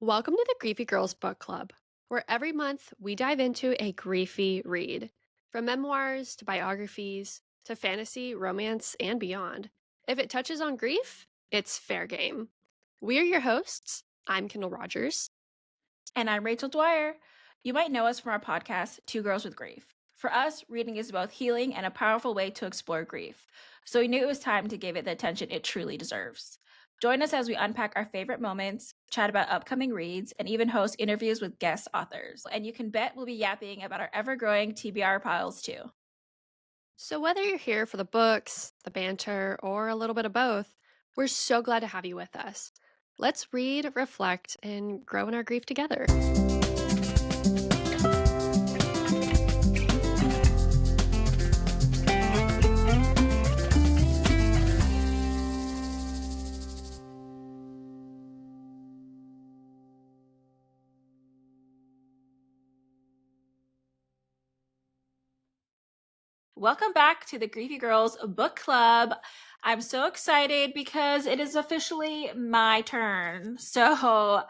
Welcome to the Griefy Girls Book Club, where every month we dive into a griefy read. From memoirs to biographies to fantasy, romance, and beyond. If it touches on grief, it's fair game. We are your hosts. I'm Kendall Rogers. And I'm Rachel Dwyer. You might know us from our podcast, Two Girls with Grief. For us, reading is both healing and a powerful way to explore grief. So we knew it was time to give it the attention it truly deserves. Join us as we unpack our favorite moments, chat about upcoming reads, and even host interviews with guest authors. And you can bet we'll be yapping about our ever growing TBR piles too. So, whether you're here for the books, the banter, or a little bit of both, we're so glad to have you with us. Let's read, reflect, and grow in our grief together. Welcome back to the Griefy Girls Book Club. I'm so excited because it is officially my turn. So,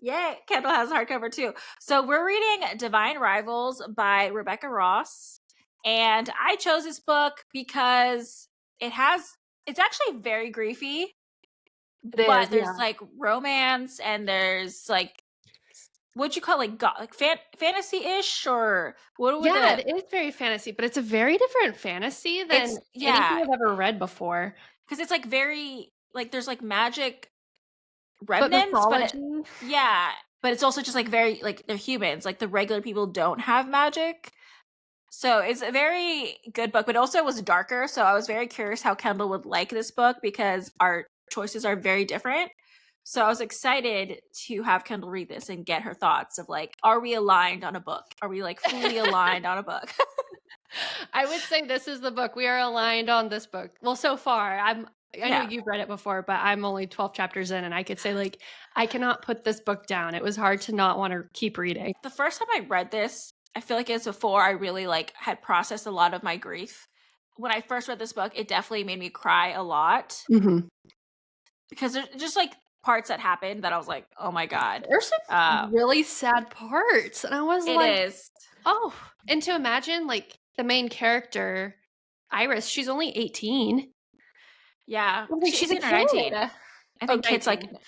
yay, Kendall has a hardcover too. So, we're reading Divine Rivals by Rebecca Ross. And I chose this book because it's actually very griefy, It is, but yeah. there's like romance and there's like, what'd you call it? Like fantasy-ish, or what would Yeah, the, it is very fantasy, but it's a very different fantasy than anything yeah, I've ever read before. because it's like very, like there's like magic But remnants, mythology? yeah, but it's also just like very, like they're humans, like the regular people don't have magic. So it's a very good book, but also it was darker. So I was very curious how Kendall would like this book because our choices are very different. So I was excited to have Kendall read this and get her thoughts of like, are we aligned on a book? Are we like fully aligned on a book? I would say this is the book. We are aligned on this book. Well, so far, I know Yeah. you've read it before, but I'm only 12 chapters in and I could say like I cannot put this book down. It was hard to not want to keep reading. The first time I read this, I feel like it's before I really like had processed a lot of my grief. When I first read this book, it definitely made me cry a lot Mhm. because there's just like parts that happened that I was like, oh my God. There's some really sad parts and I was It like, is. "Oh." And to imagine like the main character, Iris, she's only 18. Yeah. I was like, She she's a 18 or 19. kid. I Oh, think Kit's 19. like,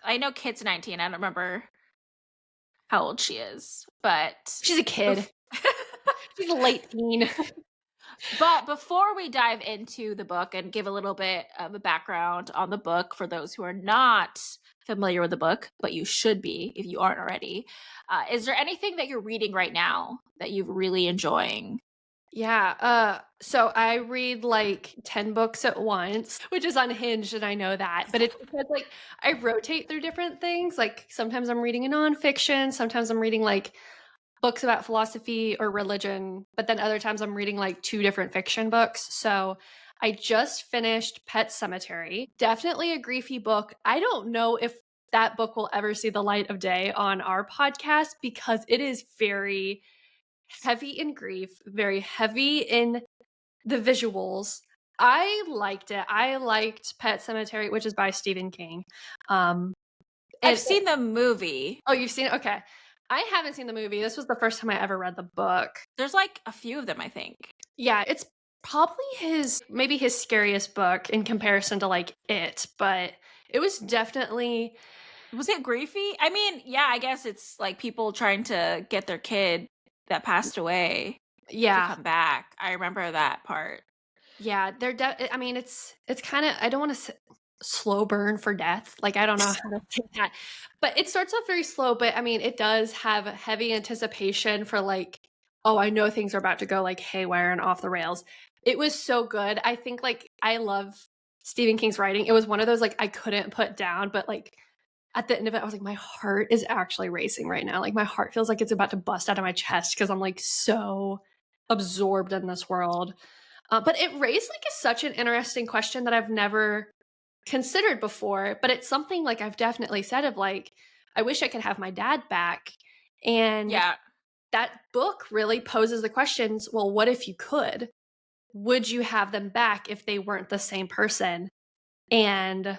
I know Kit's 19. I don't remember how old she is, but She's a kid. She's a late teen. but before we dive into the book and give a little bit of a background on the book for those who are not familiar with the book, but you should be if you aren't already, is there anything that you're reading right now that you're really enjoying? Yeah, so I read like 10 books at once, which is unhinged, and I know that, but it's because, like, I rotate through different things, like, sometimes I'm reading a nonfiction, sometimes I'm reading, like, books about philosophy or religion, but then other times I'm reading, like, 2 different fiction books, so I just finished Pet Sematary, definitely a griefy book. I don't know if that book will ever see the light of day on our podcast because it is very heavy in grief, very heavy in the visuals. I liked it. I liked Pet Sematary, which is by Stephen King. Um, I've and seen the movie. oh, you've seen it? Okay. I haven't seen the movie. This was the first time I ever read the book. There's like a few of them, I think. Yeah, it's probably maybe his scariest book in comparison to like it, but it was definitely, Was it griefy? I mean, yeah, I guess it's like people trying to get their kid that passed away to yeah. come back. I remember that part. Yeah, I mean, it's kinda I don't wanna say slow burn for death, like, I don't know how to say that, but it starts off very slow, but, I mean, it does have a heavy anticipation for, like, "Oh, I know things are about to go, like, haywire and off the rails." It was so good. I think, like, I love Stephen King's writing. It was one of those, like, I couldn't put down, but, like, at the end of it, I was like, "My heart is actually racing right now." Like, my heart feels like it's about to bust out of my chest because 'cause I'm, like, so absorbed in this world. But it raised like such an interesting question that I've never considered before. But it's something like I've definitely said of like, I wish I could have my dad back. And Yeah, that book really poses the questions, well, what if you could? Would you have them back if they weren't the same person? And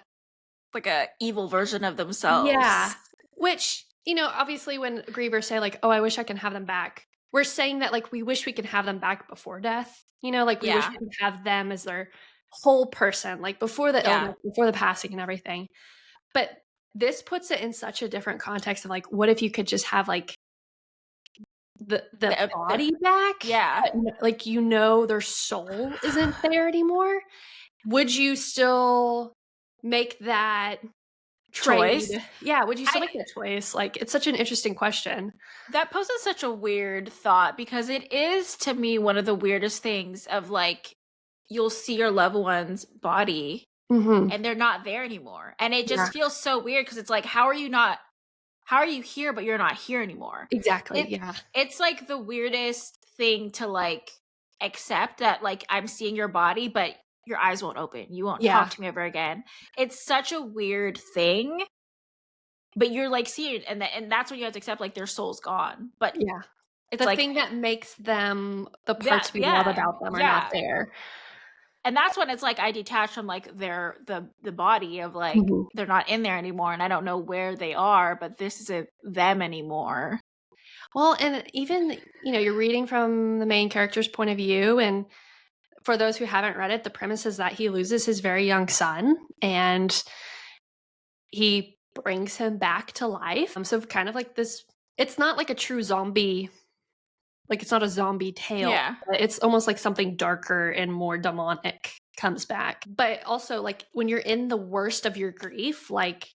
like a evil version of yeah, themselves. Which, obviously when grievers say like, "Oh, I wish I can have them back," we're saying that like we wish we could have them back before death. Like we wish Yeah. we could have them as their whole person, like before the Yeah. illness, before the passing and everything. But this puts it in such a different context of like, what if you could just have like the The body back, yeah. but like their soul isn't there anymore? Would you still make that trade? Choice. Yeah, would you still I make that choice? Like, it's such an interesting question. That poses such a weird thought because it is to me one of the weirdest things of like you'll see your loved one's body Mhm. and they're not there anymore. And it Yeah, just feels so weird because it's like how are you here but you're not here anymore? exactly, It yeah. it's like the weirdest thing to like accept that like I'm seeing your body but your eyes won't open. You won't talk Yeah, to me ever again. It's such a weird thing, but you're like seeing it and that's when you have to accept like their soul's gone. But yeah. it's The like thing that makes them the that parts we love yeah, about them are not yeah. there. And that's when it's like I detach from like the body of like Mhm. they're not in there anymore and I don't know where they are, but this isn't them anymore. Well, and even, you're reading from the main character's point of view, and for those who haven't read it, the premise is that he loses his very young son, and he brings him back to life. So kind of like this it's not like a true zombie like, it's not a zombie tale, Yeah. but it's almost like something darker and more demonic comes back. But also, like, when you're in the worst of your grief, like,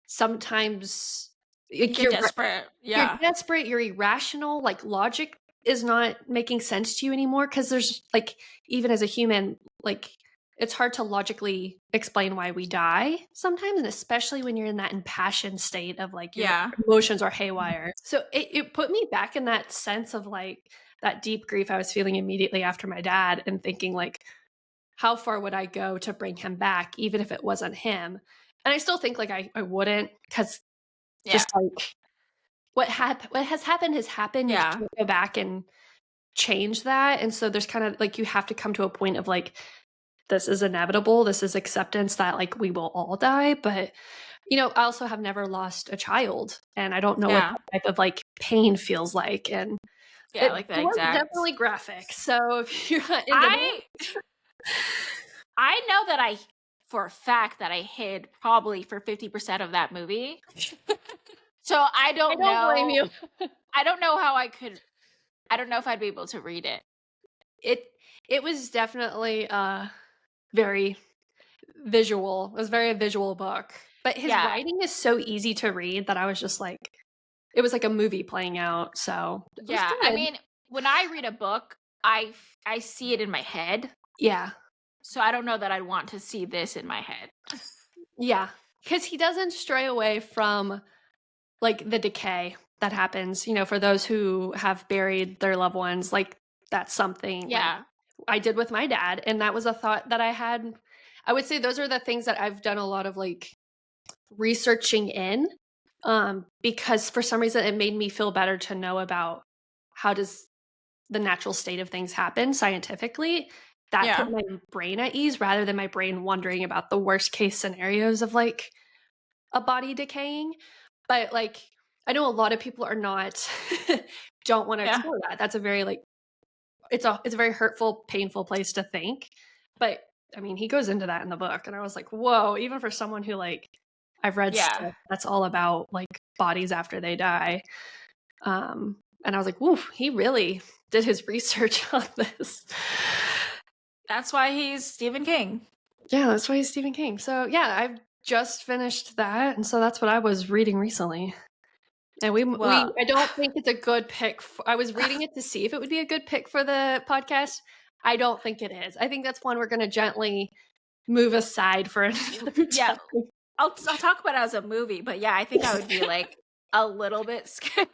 sometimes, You like, get desperate. you're Yeah. desperate, you're irrational, like, logic is not making sense to you anymore because there's, like, even as a human, like, it's hard to logically explain why we die sometimes, and especially when you're in that impassioned state of, like, your Yeah. emotions are haywire. So it put me back in that sense of, like, that deep grief I was feeling immediately after my dad and thinking, like, how far would I go to bring him back even if it wasn't him? And I still think, like, I wouldn't, because Yeah. just, like, what has happened, you Yeah. can't go back and change that, and so there's kinda like, you have to come to a point of, like, this is inevitable, this is acceptance that, like, we will all die, but, I also have never lost a child, and I don't know what Yeah. that type of, like, pain feels like, and Yeah, it like that was exact definitely graphic, so if you're not into I that. I know that I for a fact that I hid probably for 50% of that movie. So I don't blame you. I don't know how I don't know if I'd be able to read it. It it was definitely, very visual. It was very a visual book, but his Yeah. writing is so easy to read that I was just like it was like a movie playing out, so it was Yeah. I good. mean, when I read a book, I see it in my head. Yeah. So I don't know that I'd want to see this in my head. Yeah, because he doesn't stray away from, like, the decay that happens, for those who have buried their loved ones, like, that's something, like, Yeah. I did with my dad, and that was a thought that I had. I would say those are the things that I've done a lot of, like, researching in, because for some reason it made me feel better to know about how does the natural state of things happen scientifically. That put Yeah. my brain at ease rather than my brain wondering about the worst case scenarios of, like, a body decaying. But, like, I know a lot of people are not don't wanna Yeah. explore that. That's a very, like it's a very hurtful, painful place to think. But, I mean, he goes into that in the book, and I was like, "Whoa," even for someone who, like, I've read Yeah. stuff that's all about, like, bodies after they die. And I was like, "Woof, he really did his research on this." That's why he's Stephen King. Yeah, that's why he's Stephen King. So, yeah, I've just finished that, and so that's what I was reading recently. And we Well, I don't think it's a good pick f I was reading it to see if it would be a good pick for the podcast. I don't think it is. I think that's one we're gonna gently move aside for another yeah, time. I'll talk about it as a movie, but yeah, I think I would be like a little bit scared.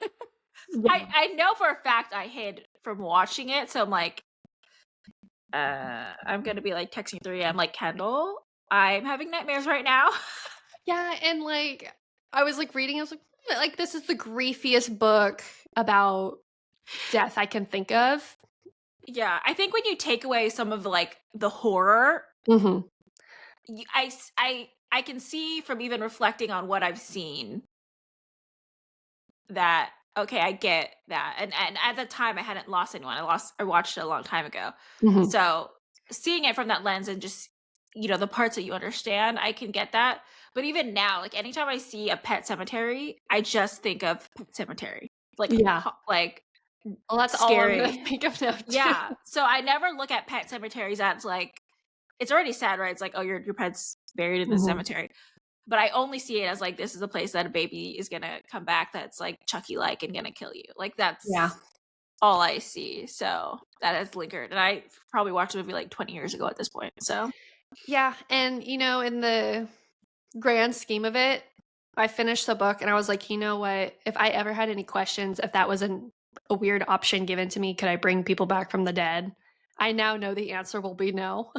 Yeah. I know for a fact I hid from watching it, so I'm like, I'm gonna be like texting 3 am like, Kendall, I'm having nightmares right now. Yeah, and, like, I was, like, reading, I was like, this is the griefiest book about death I can think of." Yeah, I think when you take away some of the like the horror, Mhm. I can see from even reflecting on what I've seen that, okay, I get that. And at the time I hadn't lost anyone. I watched it a long time ago. Mhm. So seeing it from that lens and just, the parts that you understand, I can get that. But even now, like anytime I see a pet cemetery, I just think of pet cemetery. Like Yeah. like Well, that's all I'm gonna scary. think of now too. Yeah. So I never look at pet cemeteries as like, it's already sad, right? It's like, oh, your pet's buried in the Mhm. cemetery. But I only see it as like, this is a place that a baby is gonna come back that's like Chucky like and gonna kill you. Like Yeah. that's all I see. So that has lingered. And I probably watched the movie like 20 years ago at this point. So Yeah, and, in the grand scheme of it, I finished the book and I was like, "You know what? If I ever had any questions, if that was a weird option given to me, could I bring people back from the dead?" I now know the answer will be no.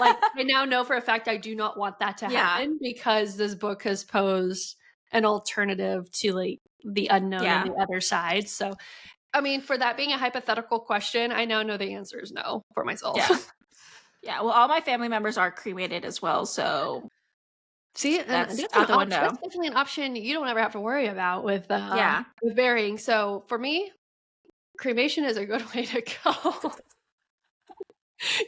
Like, I now know for a fact I do not want that to yeah. happen because this book has posed an alternative to, like, the unknown and Yeah. the other side, so, I mean, for that being a hypothetical question, I now know the answer is no for myself. Yeah. Yeah. Well, all my family members are cremated as well. So See, and that's out the that's window. definitely an option you don't ever have to worry about Yeah. with burying. So for me, cremation is a good way to go.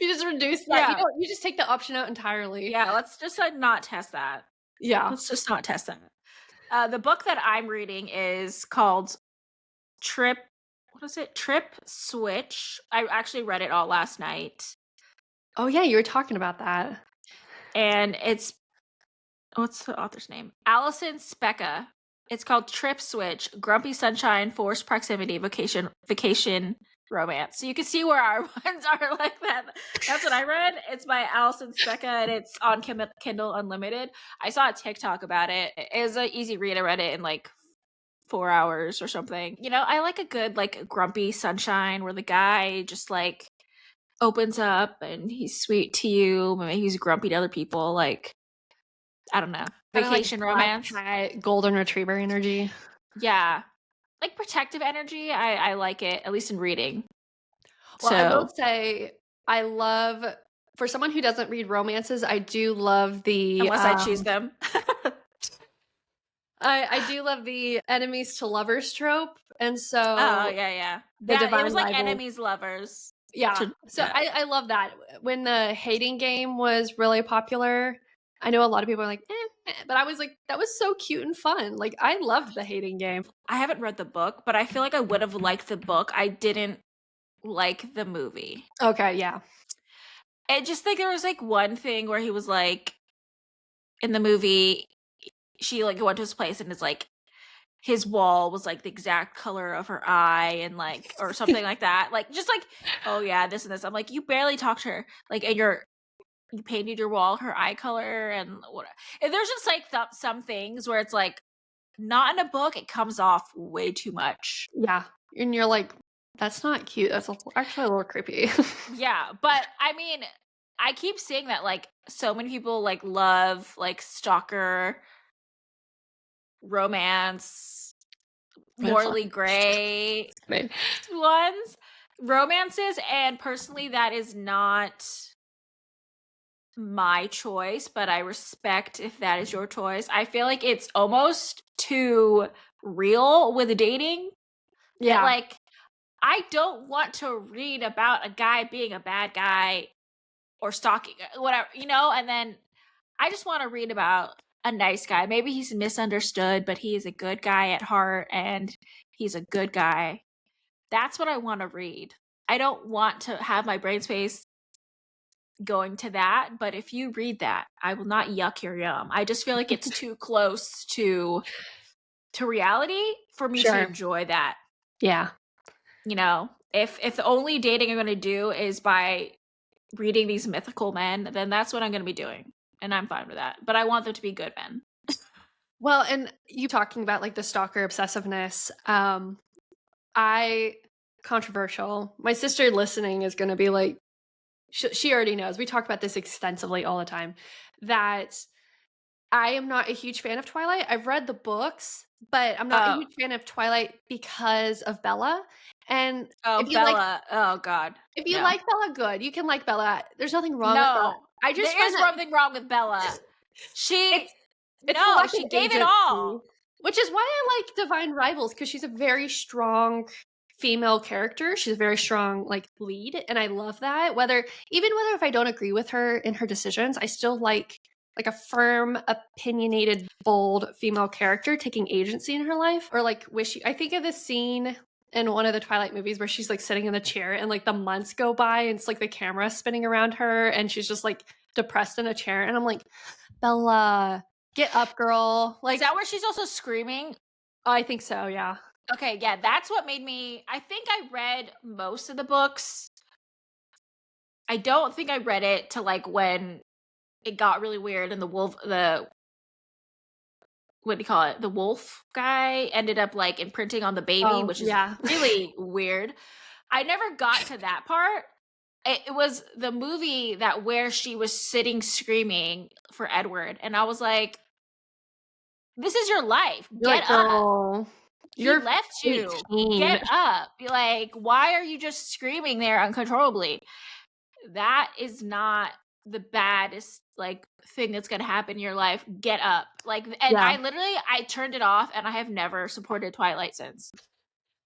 You just reduce that. Yeah. You just take the option out entirely. Yeah. Let's just not test that. Yeah. Let's just not test that. The book that I'm reading is called Trip. What is it? Trip Switch. I actually read it all last night, Oh yeah, you were talking about that. and it's, what's the author's name? Allison Specca. It's called Trip Switch: Grumpy Sunshine, Forced Proximity, Vacation Romance. So you can see where our ones are like that. That's what I read. It's by Allison Specca, and it's on Kindle Unlimited. I saw a TikTok about it. It was an easy read. I read it in like 4 hours or something. I like a good like grumpy sunshine where the guy just like opens up and he's sweet to you, but maybe he's grumpy to other people. Like, I don't know. Kinda like Vacation black romance. cat, golden retriever energy. Yeah. Like protective energy. I like it, at least in reading. Well, I will So say I love for someone who doesn't read romances, I do love unless I choose them. I do love the enemies to lovers trope, and Oh, so yeah, yeah. the Yeah, it was divine like rival. enemies, lovers. Yeah, so Yeah. I love that. When the hating game was really popular, I know a lot of people are like, but I was like, "That was so cute and fun." Like, I loved the hating game. I haven't read the book, but I feel like I would have liked the book. I didn't like the movie. Okay, yeah. I just think there was like one thing where he was like, in the movie, she like went to his place and it's like his wall was like the exact color of her eye and like, or something like that. Like just like, oh yeah, this and this. I'm like, you barely talked to her. Like, and you painted your wall her eye color and what. And there's just like some things where it's like, not in a book, it comes off way too much. Yeah, and you're like, "That's not cute, that's actually a little creepy." Yeah, but I mean, I keep seeing that like so many people like love like stalker romance, Red flag. morally gray Maybe. ones, romances, and personally that is not my choice, but I respect if that is your choice. I feel like it's almost too real with dating that Yeah, like I don't want to read about a guy being a bad guy or stalking whatever, and then I just want to read about a nice guy. Maybe he's misunderstood, but he is a good guy at heart and he's a good guy. That's what I want to read. I don't want to have my brain space going to that, but if you read that, I will not yuck your yum. I just feel like it's too close to reality for me to sure. enjoy that. Yeah. If the only dating I'm going to do is by reading these mythical men, then that's what I'm going to be doing. And I'm fine with that. But I want them to be good men. Well, and you talking about, like, the stalker obsessiveness, I controversial. My sister listening is gonna be like she already knows, we talk about this extensively all the time, that I am not a huge fan of Twilight. I've read the books, but I'm not a Oh, huge fan of Twilight because of Bella, and oh, Bella. Oh God. if you No. like Bella, good. You can like Bella. There's nothing wrong with Bella. No. I just There find is that something wrong with Bella. She it's the no, lack of she gave it agency. all. Which is why I like Divine Rivals, because she's a very strong female character. She's a very strong, like, lead, and I love that. Whether if I don't agree with her in her decisions, I still like a firm, opinionated, bold female character taking agency in her life. Or like I think of this scene in one of the Twilight movies where she's like sitting in the chair and like the months go by and it's like the camera spinning around her and she's just like depressed in a chair. And I'm like, Bella, get up, girl. Is that where she's also screaming? I think so, yeah. Okay, yeah, that's what made me. I think I read most of the books. I don't think I read it to like when it got really weird and the what do you call it? The wolf guy ended up like imprinting on the baby, Oh, which is yeah. really weird. I never got to that part. It was the movie that where she was sitting screaming for Edward, and I was like, "This is your life. You're Get like, up. "Girl, He you're left you. 18." Get up." Be like, "Why are you just screaming there uncontrollably?" That is not the baddest like thing that's gonna happen in your life. Get up. Like, and Yeah. I turned it off and I have never supported Twilight since.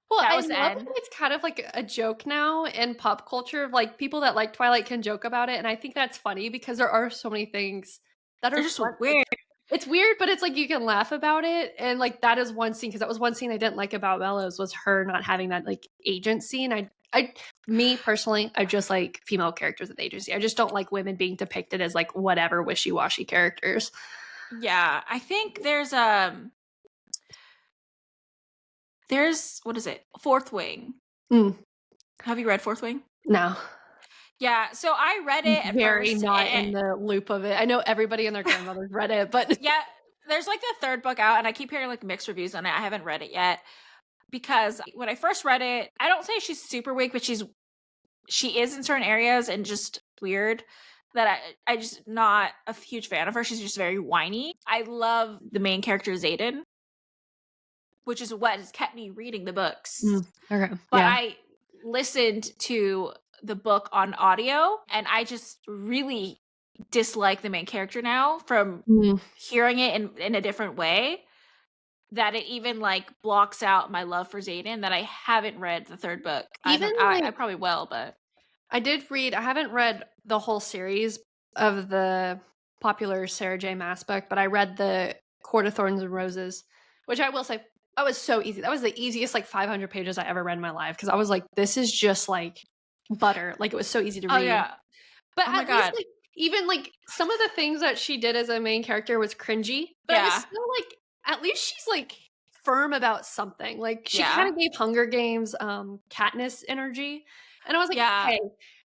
Well, That I was the love that end. it's kind of like a joke now in pop culture, like, people that like Twilight can joke about it, and I think that's funny because there are so many things that are They're just fun. weird. It's weird, but it's like you can laugh about it, and, like, that is one scene because that was one scene I didn't like about Bellows was her not having that, like, agency, and me personally, I just like female characters with agency. I just don't like women being depicted as, like, whatever wishy-washy characters. Yeah, I think there's what is it? Fourth Wing. Mm, Have you read Fourth Wing? no. Yeah, so I read it at Very first. not in the loop of it. I know everybody and their grandmother's read it, but Yeah, there's like the third book out, and I keep hearing like mixed reviews on it. I haven't read it yet because when I first read it, I don't say she's super weak, but she is in certain areas and just weird that I just not a huge fan of her. She's just very whiny. I love the main character Zayden, which is what has kept me reading the books. Okay, But yeah. I listened to the book on audio and I just really dislike the main character now from Mm. hearing it in a different way that it even like blocks out my love for Zayden that I haven't read the third book. Even, I like probably will, but I haven't read the whole series of the popular Sarah J. Maas book, but I read the Court of Thorns and Roses, which I will say, that was so easy. That was the easiest, like, 500 pages I ever read in my life because I was like, "This is just, like, butter." Like, it was so easy to oh read. yeah. But Oh my at least, god. like, even, like, some of the things that she did as a main character was cringy, but I was Yeah. still like, at least she's, like, firm about something. Like, she Yeah. kinda gave Hunger Games, Katniss energy, and I was like, Yeah. "Hey,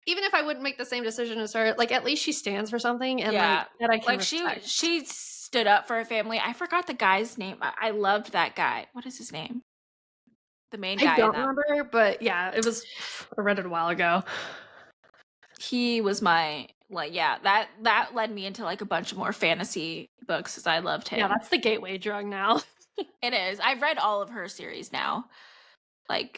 even if I wouldn't make the same decision as her, like, at least she stands for something and, like, Yeah. that I can Like respect." she stood up for her family. I forgot the guy's name. I loved that guy. What is his name? The main I guy in don't that. remember, but yeah, I read it a while ago. He was my like yeah, that led me into like a bunch of more fantasy books as I loved Yeah, him. that's the gateway drug now. It is. I've read all of her series now, like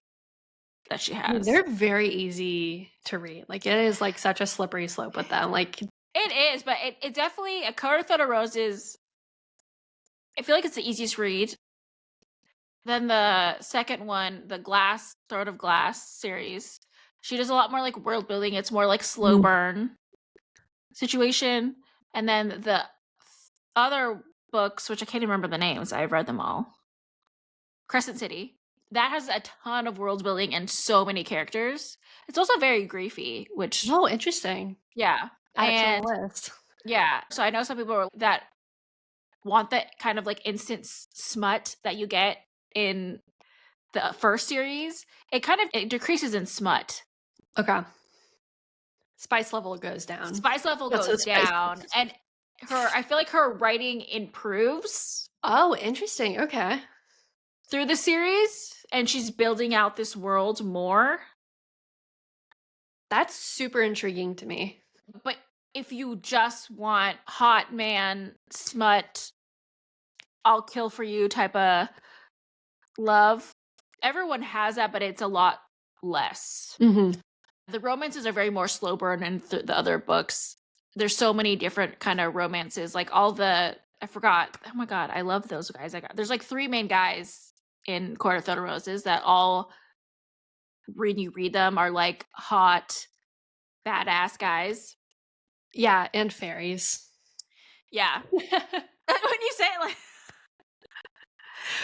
that she I mean, has. they're very easy to read. Like, it is, like, such a slippery slope with them, like It is, but it definitely A Coat of Thorn Roses. I feel like it's the easiest read. Then the second one, the Throne of Glass series, she does a lot more like world building. It's more like slow Mm. burn situation. And then the other books, which I can't even remember the names, I've read them all. Crescent City. That has a ton of world building and so many characters. It's also very griefy, which Oh, interesting. yeah. Add it to And the list. yeah, so I know some people that want that kind of like instant smut that you get in the first series. It decreases in smut. Okay. Spice level goes down. Spice level That's so goes spicy. down and I feel like her writing improves Oh, interesting, okay. through the series and she's building out this world more. That's super intriguing to me. But if you just want hot man smut, I'll kill for you type of love, everyone has that, but it's a lot less. Mhm. The romances are very more slow burn in the other books. There's so many different kind of romances, like all the I forgot. Oh my god, I love those guys. There's like 3 main guys in Court of Thorn and Roses that all, when you read them, are like hot, badass guys. Yeah, and fairies. Yeah. When you say it like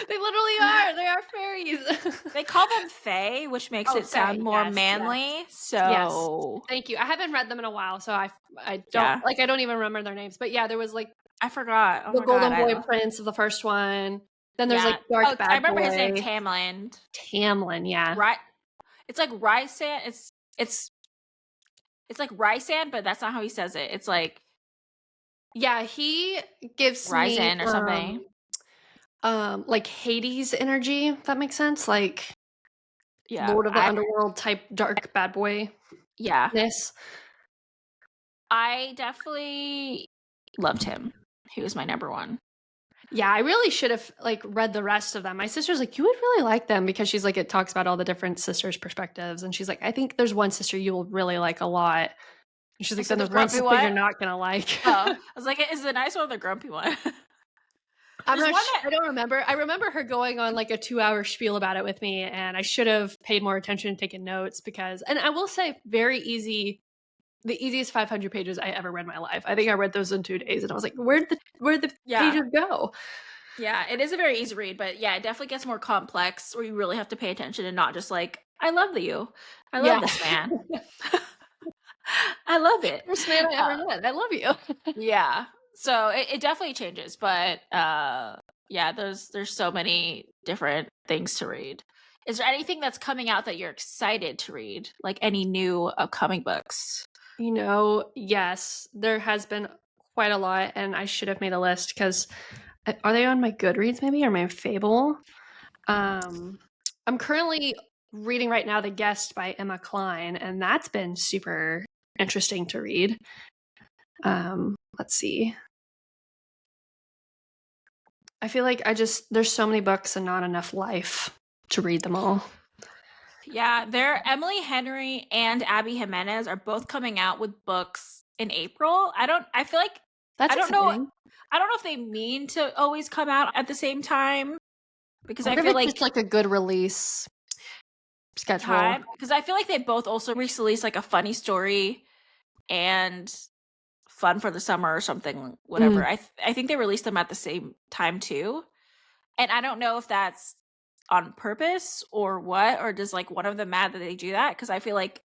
They literally are, they are fairies. they call them fae, which makes Oh, it sound fae, more yes, yes. manly, Yes. so Thank you. I haven't read them in a while, so I don't yeah. like, I don't even remember their names, but yeah, there was, like, I forgot. Oh the my god, golden I boy love prince of the first one, then there's, like, yeah. dark Oh, I bad remember his name, boy, Tamlin. Tamlin, yeah. Right, it's like Rysand, it's it's like Rysand, but that's not how he says it. It's like Yeah, he gives me, Ryzen or something. like, Hades energy, if that makes sense, like, Yeah, Lord of the Underworld type dark bad yeah. boy-ness. I definitely loved him. He was my number 1. Yeah, I really should have, like, read the rest of them. My sister's like, "You would really like them," because she's like, it talks about all the different sisters' perspectives, and she's like, "I think there's one sister you will really like a lot." And she's like, Is it "Then the there's one grumpy sister one? you're not gonna like." Oh, I was like, is it the nice one or the grumpy one? I'm There's not one sh that I don't remember. I remember her going on, like, a 2-hour spiel about it with me, and I should have paid more attention and taken notes because, and I will say very easy, the easiest 500 pages I ever read in my life. I think I read those in 2 days, and I was like, "Where'd the yeah. pages go?" Yeah, it is a very easy read, but yeah, it definitely gets more complex where you really have to pay attention and not just like, I love you. I love Yeah. this man. I love it. "First man I ever Uh, met. I love you." yeah. So it definitely changes, but yeah, there's so many different things to read. Is there anything that's coming out that you're excited to read? Like any new upcoming books? Yes, there has been quite a lot, and I should have made a list because are they on my Goodreads maybe or my Fable? Um, I'm currently reading right now The Guest by Emma Cline, and that's been super interesting to read. Let's see. I feel like there's so many books and not enough life to read them all. Yeah, they're Emily Henry and Abby Jimenez are both coming out with books in April. I feel like That's I don't know exciting. I don't know if they mean to always come out at the same time because I I wonder if feel it's just like like a good release schedule. they both also released like a funny story and fun for the summer or something Mm, whatever. I think they released them at the same time too. And I don't know if that's on purpose or what, or does like one of them mad that they do that because I feel like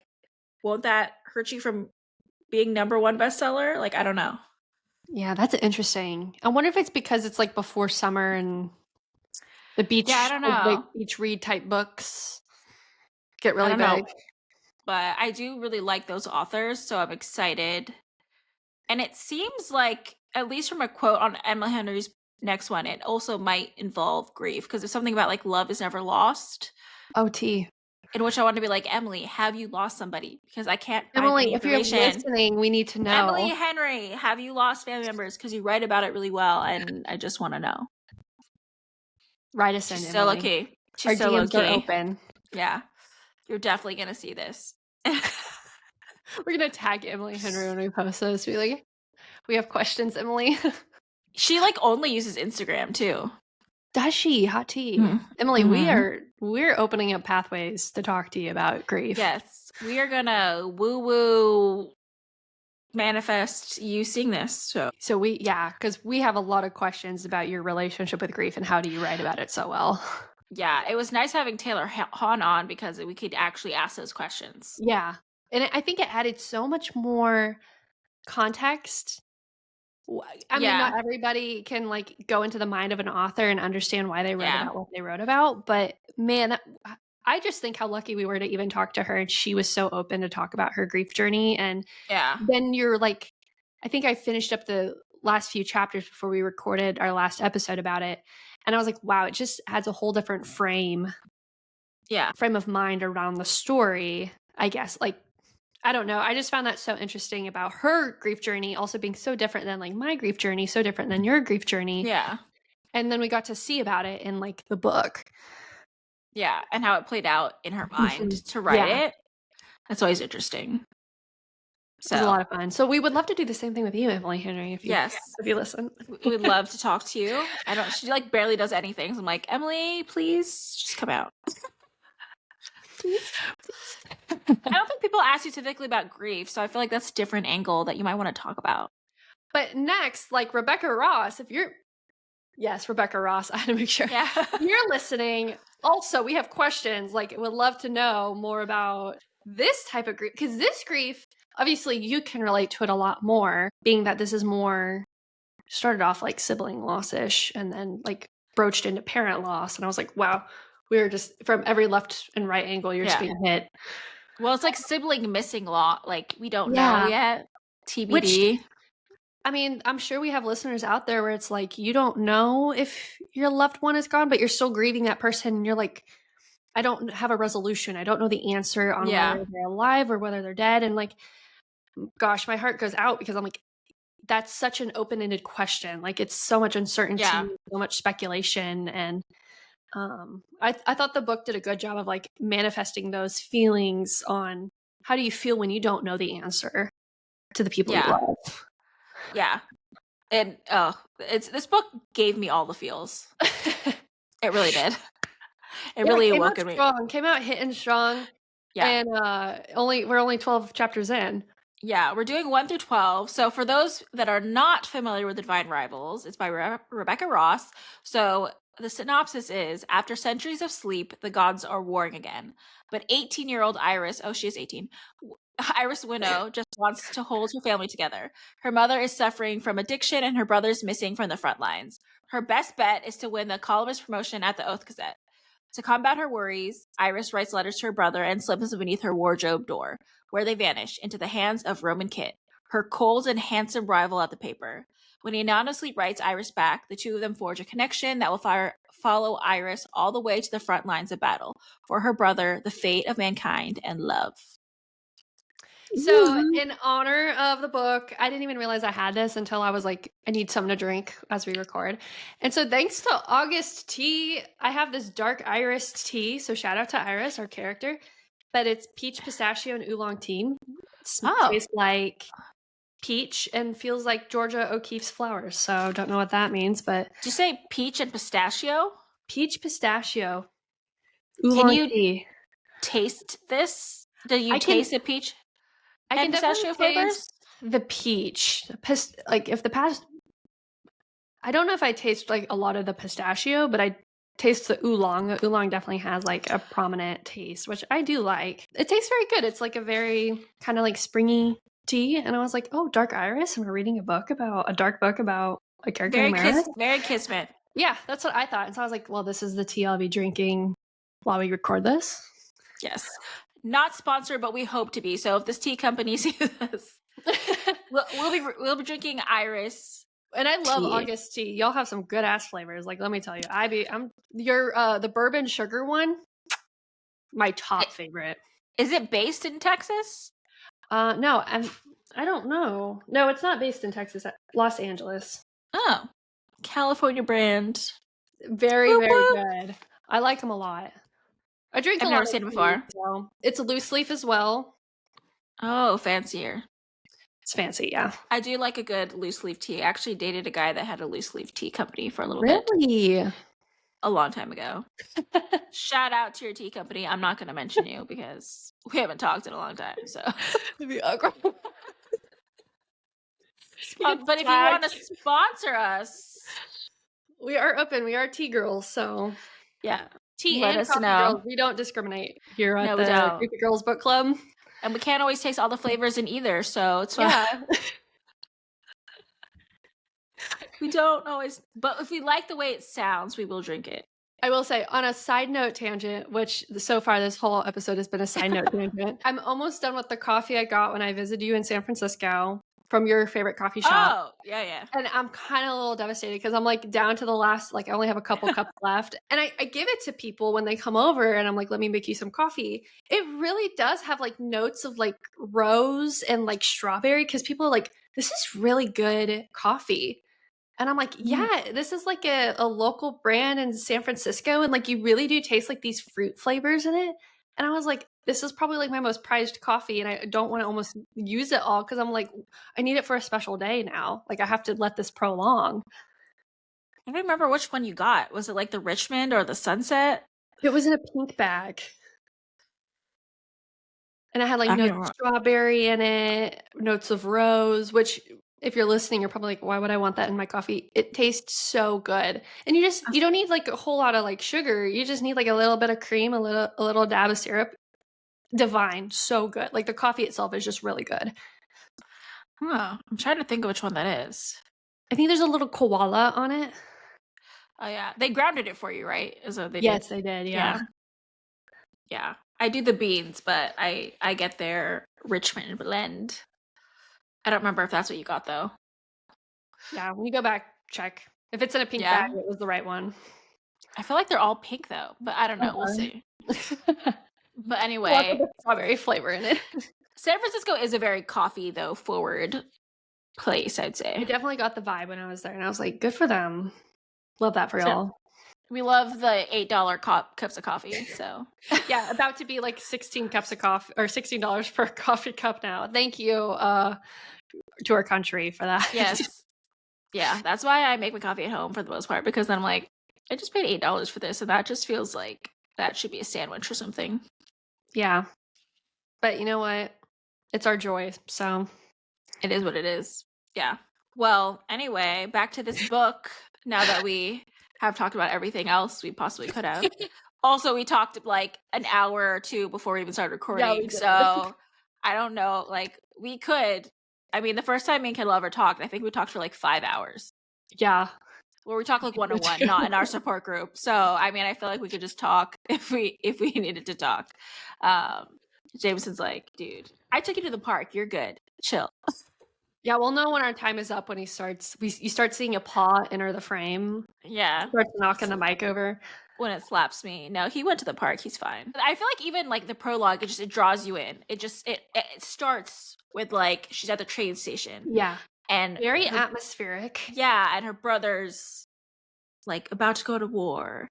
won't that hurt you from being number 1 bestseller? Like, I don't know. yeah, that's interesting. I wonder if it's because it's like before summer and the Yeah, I don't like know. beach read type books get I really don't know, big. but I do really like those authors, so I'm excited. And it seems like, at least from a quote on Emma Henry's next one, it also might involve grief because there's something about like love is never lost, OT. in which I want to be like, Emily, have you lost somebody? Because I can't find Emily, any if you're information. listening, we need to Emily know. Henry, have you lost family members? Because you write about it really well, and I just want to know. Write us in, She's so low Emily. key. Our She's so low DMs are key. open. Yeah. You're definitely gonna see this. We're gonna tag Emily Henry when we post this. Be like, we have questions, Emily. She, like, only uses Instagram too. Does she? Hot tea. Mm. Emily, Mhm. we're opening up pathways to talk to you about grief. Yes. We are gonna woo-woo manifest you seeing this, so So because we have a lot of questions about your relationship with grief and how do you write about it so well. yeah, it was nice having Taylor Hahn on because we could actually ask those questions. Yeah. And I think it added so much more context. I mean, not Yeah. everybody can, like, go into the mind of an author and understand why they wrote Yeah. about what they wrote about, but man, I just think how lucky we were to even talk to her, and she was so open to talk about her grief journey, and Yeah. then you're like, I think I finished up the last few chapters before we recorded our last episode about it, and I was like, "Wow, it just adds a whole different Yeah. frame of mind around the story," I guess, like, I don't know. I just found that so interesting about her grief journey also being so different than like my grief journey, so different than your grief journey. Yeah. And then we got to see about it in like the book. Yeah, and how it played out in her mind Mhm. to write Yeah. it. That's always interesting. It was a So, lot of fun. So we would love to do the same thing with you, Emily Henry, yes. if you listen. We would love to talk to you. She like barely does anything. So I'm like, Emily, please just come out. Please. I don't think people ask you typically about grief, so I feel like that's a different angle that you might want to talk about. But next, like Rebecca Ross, if you're yes, Rebecca Ross, I had to make sure. Yeah. If you're listening, also we have questions, like would love to know more about this type of grief because this grief, obviously you can relate to it a lot more, being that this is more started off like sibling loss-ish and then like broached into parent loss. And I was like, wow, we were just from every left and right angle, you're just Yeah. being hit. Well, it's like sibling missing law. Like we don't know Yeah. yet. Which TBD. I mean, I'm sure we have listeners out there where it's like you don't know if your loved one is gone, but you're still grieving that person. And you're like, I don't have a resolution. I don't know the answer on Yeah. whether they're alive or whether they're dead. And like, gosh, my heart goes out because I'm like, that's such an open-ended question. Like, it's so much uncertainty, Yeah. so much speculation. And I thought the book did a good job of like manifesting those feelings on how do you feel when you don't know the answer to the people you Yeah. love. Yeah. And this book gave me all the feels. It really did. It really awoke in me. Came out hitting strong. Yeah. And we're only 12 chapters in. Yeah, we're doing 1 through 12. So for those that are not familiar with The Divine Rivals, it's by Rebecca Ross. So the synopsis is, after centuries of sleep, the gods are warring again. But 18-year-old Iris, oh, she is 18, Iris Winnow just wants to hold her family together. Her mother is suffering from addiction and her brother's missing from the front lines. Her best bet is to win the columnist promotion at the Oath Gazette. To combat her worries, Iris writes letters to her brother and slips them beneath her wardrobe door, where they vanish into the hands of Roman Kit, her cold and handsome rival at the paper. When he anonymously writes Iris back, the two of them forge a connection that will follow Iris all the way to the front lines of battle for her brother, the fate of mankind, and love. So, in honor of the book, I didn't even realize I had this until I was like, I need something to drink as we record. And so, thanks to August Tea, I have this dark iris tea. So, shout out to Iris, our character. But it's peach, pistachio, and oolong tea. It tastes like peach and feels like Georgia O'Keeffe's flowers. So, don't know what that means, but. Did you say peach and pistachio? Peach, pistachio, oolong tea. Taste this? Do you taste the peach? I can pistachio flavors? The peach. Like if the past I don't know if I taste like a lot of the pistachio, but I taste the oolong. The oolong definitely has like a prominent taste, which I do like. It tastes very good. It's like a very kind of like springy tea. And I was like, oh, dark iris. And we're reading a dark book about a character named Iris. Very kismet. Yeah, that's what I thought. And so I was like, well, this is the tea I'll be drinking while we record this. Yes. Not sponsored, but we hope to be. So if this tea company sees us, we'll be drinking Iris. And I love August tea. Y'all have some good ass flavors. Like, let me tell you, the bourbon sugar one, my top favorite. Is it based in Texas? No, I don't know. No, it's not based in Texas. Los Angeles. Oh, California brand. Very, very good. I like them a lot. I drink. I've never seen it before. So it's a loose leaf as well. Oh, fancier. It's fancy, yeah. I do like a good loose leaf tea. I actually dated a guy that had a loose leaf tea company for a little bit. Really? A long time ago. Shout out to your tea company. I'm not going to mention you because we haven't talked in a long time. So it'd be awkward. But if you want to sponsor us, we are open. We are tea girls, so yeah. Tea and coffee girls. We don't discriminate here at the Creepy Girls Book Club. And we can't always taste all the flavors in either, so it's fine. Yeah. We don't always, but if we like the way it sounds, we will drink it. I will say, on a side note tangent, which so far this whole episode has been a side note tangent, I'm almost done with the coffee I got when I visited you in San Francisco from your favorite coffee shop. Oh, yeah. And I'm kind of a little devastated because I'm like down to the last, like I only have a couple cups left. And I give it to people when they come over and I'm like, let me make you some coffee. It really does have like notes of like rose and like strawberry because people are like, this is really good coffee. And I'm like, yeah, this is like a local brand in San Francisco. And like, you really do taste like these fruit flavors in it. And I was like, "This is probably, like, my most prized coffee, and I don't wanna almost use it all because 'cause I'm like, I need it for a special day now. Like, I have to let this prolong." I don't remember which one you got. Was it like the Richmond or the Sunset? It was in a pink bag, and it had, like, I don't notes even of remember. strawberry in it, notes of rose, which if you're listening, you're probably like, "Why would I want that in my coffee?" It tastes so good, and you don't need, like, a whole lot of, like, sugar, you just need, like, a little bit of cream, a little dab of syrup. Divine, so good. Like, the coffee itself is just really good. Huh. I'm trying to think of which one that is. I think there's a little koala on it. Oh yeah, they grounded it for you, right? Is what they did. Yes, they did, yeah. Yeah, yeah. I do the beans, but I get their Richmond blend. I don't remember if that's what you got though. Yeah, when you go back, check. If it's in a pink bag, Yeah, it was the right one. I feel like they're all pink though, but I don't know. We'll Uh-huh. see. But Lots of anyway, the strawberry flavor in it. San Francisco is a very coffee though forward place, I'd I say. definitely got the vibe when I was there, and I was like, "Good for them." Love that for So y'all. we love the $8 cups of coffee. So Yeah, about to be like 16 cups of coffee or $16 per coffee cup now. Thank you, to our country for that. yes, yeah, that's why I make my coffee at home for the most part because then I'm like, I just paid $8 for this, and that just feels like that should be a sandwich or something. Yeah, but you know what? It's our joy, so It is what it is. Yeah. Well, anyway, back to this book. Now that we have talked about everything else we possibly could have. Also, we talked like an hour or two before we even started yeah, we recording. did. So I don't know. Like we could. I mean, the first time me and Kendall ever talked, I think we talked for like 5 hours. Yeah. Where we talk like one on one, not in our support group. So I mean, I feel like we could just talk if we needed to talk. Um, Jameson's like, dude, I took you to the park. You're good. Chill. Yeah, we'll know when our time is up when you start seeing a paw enter the frame, Yeah. starts knocking the mic over. When it slaps me. No, he went to the park. He's fine. I feel like even like the prologue, it draws you in. It starts with like she's at the train station Yeah, and very her atmospheric. yeah, and her brother's like about to go to war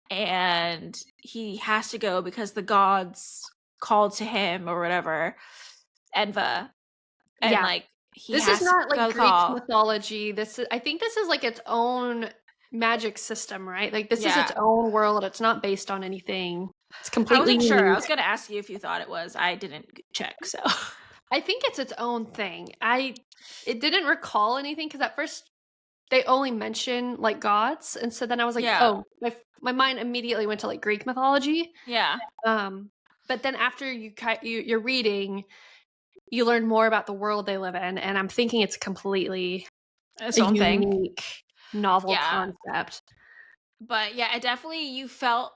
and he has to go because the gods called to him or whatever. Enva. And Yeah, like he this is has to not go like to the Greek call. mythology, I think this is like its own magic system, right? Like, this is its Yeah. own world, it's not based on anything. It's I completely wasn't sure. I unique. was gonna ask you if you thought it was. I didn't check, so I think it's its own thing. It didn't recall anything because at first they only mention, like, gods, and so then I was like, yeah. "Oh," my mind immediately went to, like, Greek mythology. Yeah. Um, but then after you're reading, you learn more about the world they live in, and I'm thinking it's completely Its a own thing. unique novel Yeah. concept. But yeah, it definitely you felt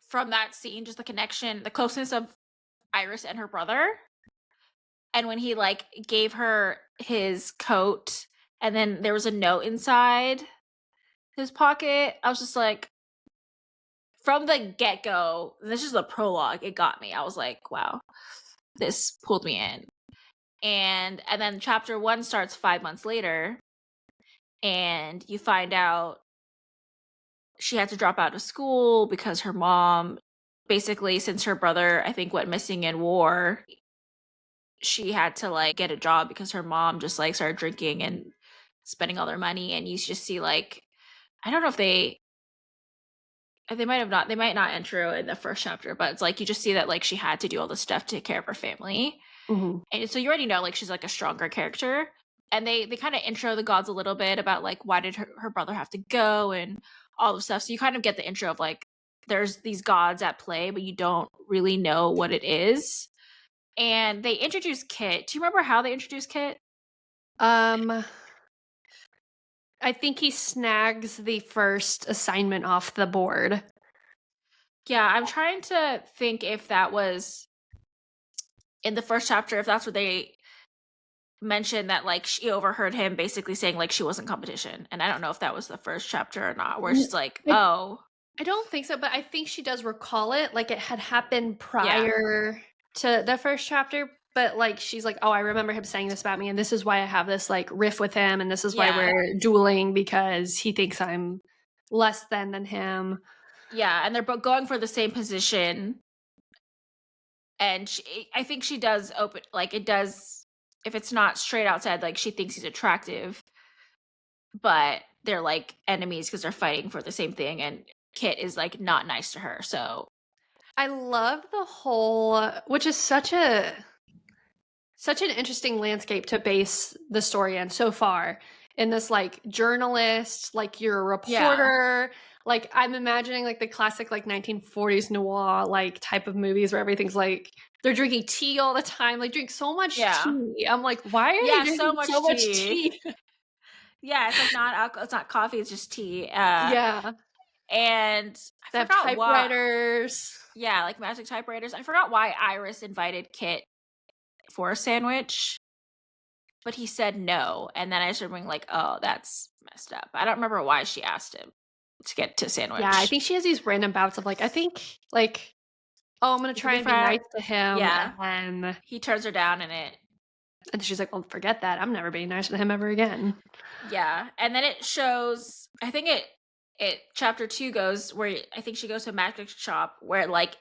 from that scene just the connection, the closeness of Iris and her brother. And when he like gave her his coat and then there was a note inside his pocket, I was just like from the get-go, this is the prologue, it got me. I was like, wow, this pulled me in. And then chapter 1 starts 5 months later and you find out she had to drop out of school because her mom basically since her brother I think went missing in war, she had to like get a job because her mom just like started drinking and spending all their money and you just see like I don't know if they might have not they might not intro in the first chapter but it's like you just see that like she had to do all this stuff to take care of her family Mhm. and so you already know like she's like a stronger character and they kind of intro the gods a little bit about like why did her brother have to go and all the stuff so you kind of get the intro of like there's these gods at play but you don't really know what it is and they introduce Kit. Do you remember how they introduced Kit? Um, I think he snags the first assignment off the board. Yeah, I'm trying to think if that was in the first chapter, if that's what they mentioned that like she overheard him basically saying like she wasn't competition. And I don't know if that was the first chapter or not, where N she's like, I oh, I don't think so, but I think she does recall it, like, it had happened yeah, prior to the first chapter, but, like, she's like, "Oh, I remember him saying this about me, and this is why I have this, like, riff with him, and this is why yeah, we're dueling because he thinks I'm less than him." yeah. And they're both going for the same position. and I think she does open like, it does if it's not straight outside, like, she thinks he's attractive, but they're, like, enemies because 'cause they're fighting for the same thing, and Kit is, like, not nice to her, so I love the whole which is such an interesting landscape to base the story in so far. In this, like, journalist, like, you're a yeah. reporter, like, I'm imagining, like, the classic, like, 1940s noir, like, type of movies where everything's, like they're drinking tea all the time, like, drink so much Yeah. tea. I'm like, "Why are they Yeah, so drinking so much much tea. tea?" Yeah, it's, like, not alcohol it's not coffee, it's just tea, Yeah. and I They have forgot why. typewriters. Yeah, like, magic typewriters. I forgot why Iris invited Kit for a sandwich, but he said no, and then I started being like, "Oh, that's messed up." I don't remember why she asked him to get to Yeah, I sandwich. think she has these random bouts of, like, I think, like, "Oh, I'm gonna You can try be and be nice friend to him," Yeah. and He turns her down in it. she's like, "Well, forget that. I'm never being nice to him ever again." Yeah, and then it shows I think it chapter 2 goes where I think she goes to a magic shop where, like,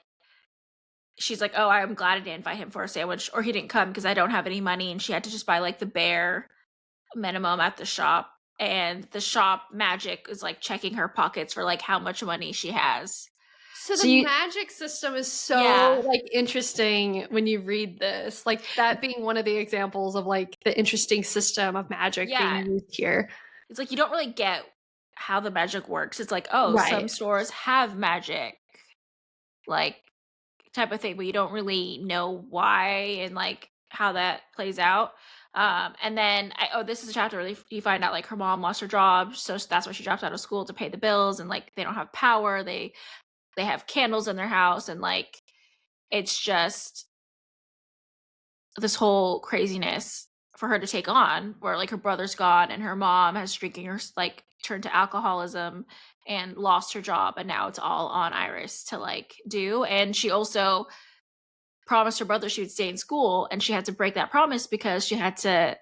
she's like, "Oh, I'm glad I didn't invite him for a sandwich, or he didn't come because I don't have any money," and she had to just buy, like, the bare minimum at the shop, and the shop magic is, like, checking her pockets for, like, how much money she has. So the So you magic system is so, Yeah, like, interesting when you read this, like, that being one of the examples of, like, the interesting system of magic yeah, being used here. it's like you don't really get how the magic works. It's like, oh, some Right. stores have magic, like, type of thing, but you don't really know why and, like, how that plays out. And then this is a chapter where you find out, like, her mom lost her job, so that's why she dropped out of school to pay the bills, and, like, they don't have power, they have candles in their house, and, like, it's just this whole craziness for her to take on where, like, her brother's gone and her mom has drinking her like, turned to alcoholism and lost her job, and now it's all on Iris to, like, do, and she also promised her brother she would stay in school, and she had to break that promise because she had to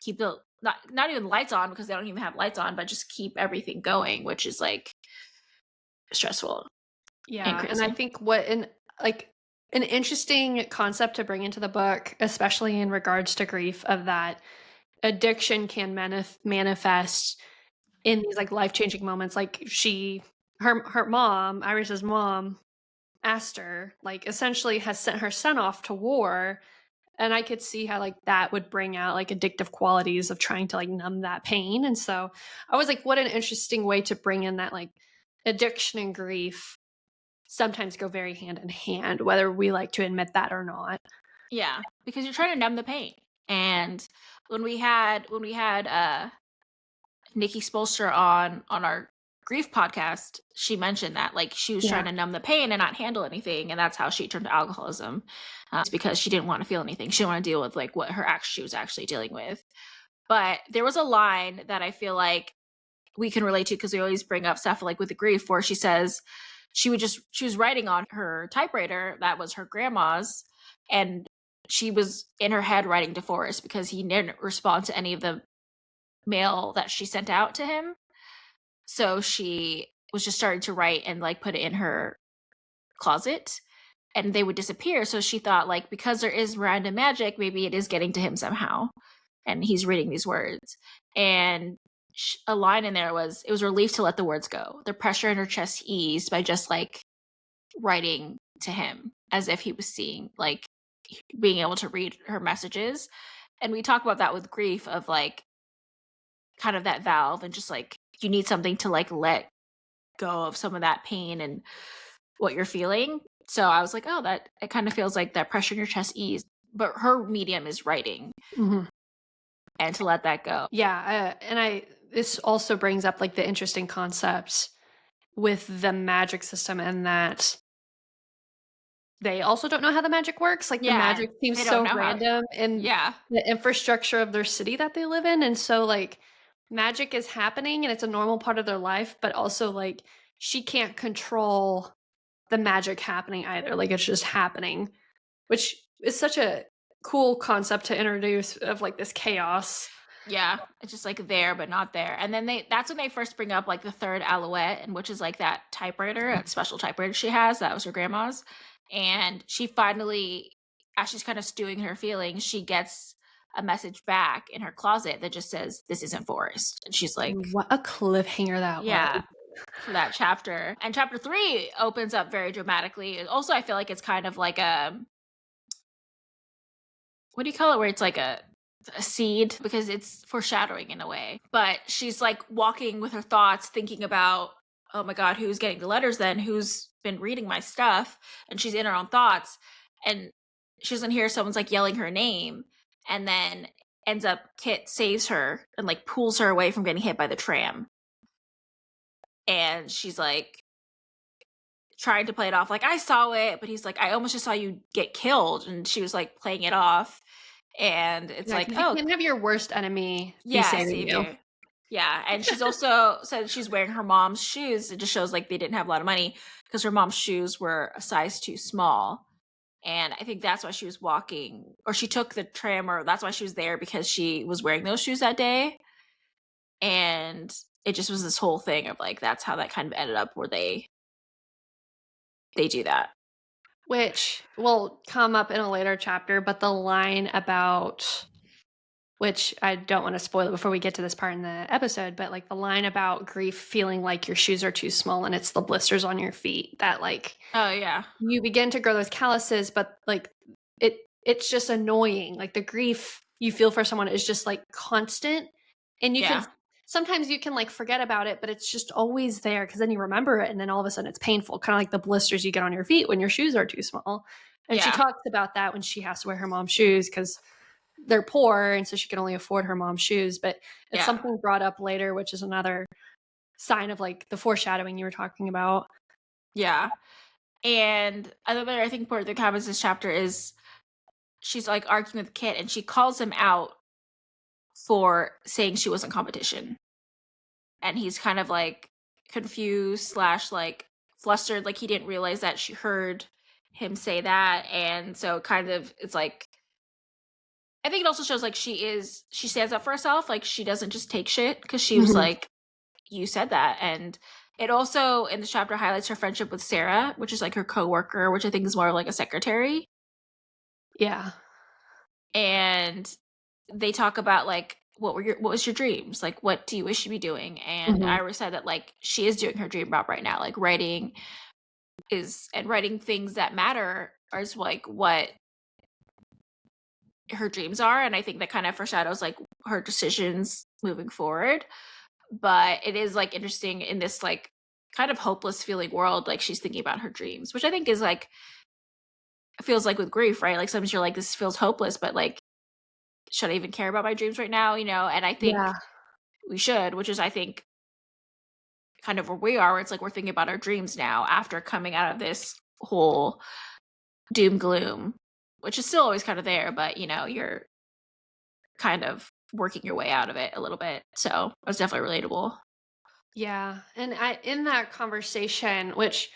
keep the not even lights on because they don't even have lights on, but just keep everything going, which is, like, stressful and Yeah, and I crazy. think like, an interesting concept to bring into the book, especially in regards to grief, of that addiction can manifest in these, like, life-changing moments, like, her mom, Iris's mom, asked her, like, essentially has sent her son off to war. And I could see how, like, that would bring out, like, addictive qualities of trying to, like, numb that pain, and so I was like, what an interesting way to bring in that, like, addiction and grief sometimes go very hand in hand, whether we like to admit that or not. Yeah, because you're trying to numb the pain, and when we had Nikki Spolster on our grief podcast, she mentioned that, like, she was Yeah. trying to numb the pain and not handle anything, and that's how she turned to alcoholism. It's because she didn't wanna feel anything. She didn't wanna deal with, like, what she was actually dealing with. But there was a line that I feel like we can relate to because we always bring up stuff, like, with the grief where she says she was writing on her typewriter that was her grandma's, and she was in her head writing to Forrest because he didn't respond to any of the mail that she sent out to him. So she was just starting to write and, like, put it in her closet, and they would disappear, so she thought, like, because there is random magic, maybe it is getting to him somehow, and he's reading these words. And a line in there was, "It was a relief to let the words go. The pressure in her chest eased by just, like, writing to him as if he was seeing, like, being able to read her messages." And we talk about that with grief of, like, kind of that valve and just, like, you need something to, like, let go of some of that pain and what you're feeling. So I was like, "Oh, that it kind of feels like that pressure in your chest eased." But her medium is writing, Mhm. and to let that go. Yeah, and I this also brings up, like, the interesting concepts with the magic system and that they also don't know how the magic works, like, the Yeah, magic seems they don't so know how. random in Yeah. the infrastructure of their city that they live in, and so, like, magic is happening and it's a normal part of their life, but also, like, she can't control the magic happening either, like, it's just happening, which is such a cool concept to introduce of, like, this chaos. Yeah, it's just, like, there, but not there, and then that's when they first bring up, like, the 3rd Alouette, and which is, like, that typewriter, that special typewriter she has, that was her grandma's, And she finally, as she's kind of stewing her feelings, she gets a message back in her closet that just says, "This isn't Forest." And she's like, What a cliffhanger that was. yeah, for that chapter. And chapter 3 opens up very dramatically. Also, I feel like it's kind of like a, what do you call it? Where it's like a seed, because it's foreshadowing in a way. But she's like walking with her thoughts, thinking about, oh my God, who's getting the letters then? Who's been reading my stuff? And she's in her own thoughts. And she doesn't hear someone's like yelling her name. And then ends up, Kit saves her and like pulls her away from getting hit by the tram. And she's like trying to play it off like, I saw it, but he's like, I almost just saw you get killed. And she was like playing it off. And it's Yeah, like, 'cause you oh, can't have your worst enemy be yeah, saving you. savior. Yeah, and she's also said she's wearing her mom's shoes. It just shows like they didn't have a lot of money because her mom's shoes were a size too small. And I think that's why she was walking, or she took the tram, or that's why she was there, because she was wearing those shoes that day. And it just was this whole thing of like, that's how that kind of ended up where they do that. Which will come up in a later chapter, but the line about which I don't wanna spoil it before we get to this part in the episode, but, like, the line about grief feeling like your shoes are too small and it's the blisters on your feet that, like, Oh yeah. you begin to grow those calluses, but, like, it's just annoying, like, the grief you feel for someone is just, like, constant, and you can Yeah. sometimes you can, like, forget about it, but it's just always there because then you remember it, and then all of a sudden it's painful, kinda like the blisters you get on your feet when your shoes are too small, and she Yeah. talks about that when she has to wear her mom's shoes because they're poor, and so she can only afford her mom's shoes, but it's Yeah. something brought up later, which is another sign of, like, the foreshadowing you were talking about. Yeah. And another, I think, part of the happens this chapter is she's like arguing with Kit, and she calls him out for saying she wasn't competition. And he's kind of like confused slash like flustered, like he didn't realize that she heard him say that. And so kind of it's like, I think it also shows like she stands up for herself, like she doesn't just take shit, because she was Mhm. like, you said that. And it also in the chapter highlights her friendship with Sarah, which is like her coworker, which I think is more like a secretary. Yeah. And they talk about like what was your dreams, like what do you wish you'd be doing. And Mhm. Iris said that like she is doing her dream job right now, like writing things that matter is like what her dreams are. And I think that kind of foreshadows like her decisions moving forward. But it is like interesting in this like kind of hopeless feeling world, like she's thinking about her dreams, which I think is like feels like with grief, right? Like sometimes you're like, this feels hopeless, but like, should I even care about my dreams right now? And I Yeah. think we should, which is I think kind of where we are, where it's like we're thinking about our dreams now after coming out of this whole doom gloom, which is still always kind of there, but you're kind of working your way out of it a little bit. So it's definitely relatable. Yeah, and I in that conversation, which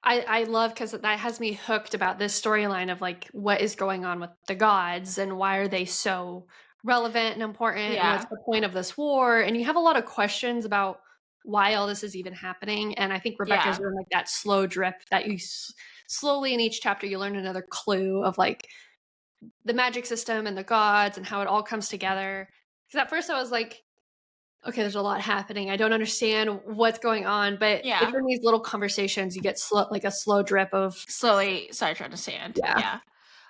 I love because that has me hooked about this storyline of, like, what is going on with the gods and why are they so relevant and important, and what's Yeah. the point of this war, and you have a lot of questions about why all this is even happening, and I think Rebecca's Yeah. doing, like, that slow drip that you slowly in each chapter, you learn another clue of, like, the magic system and the gods and how it all comes together. Because at first I was like, okay, there's a lot happening. I don't understand what's going on, but it's Yeah. in these little conversations you get like a slow drip of Slowly start to understand. yeah. Yeah.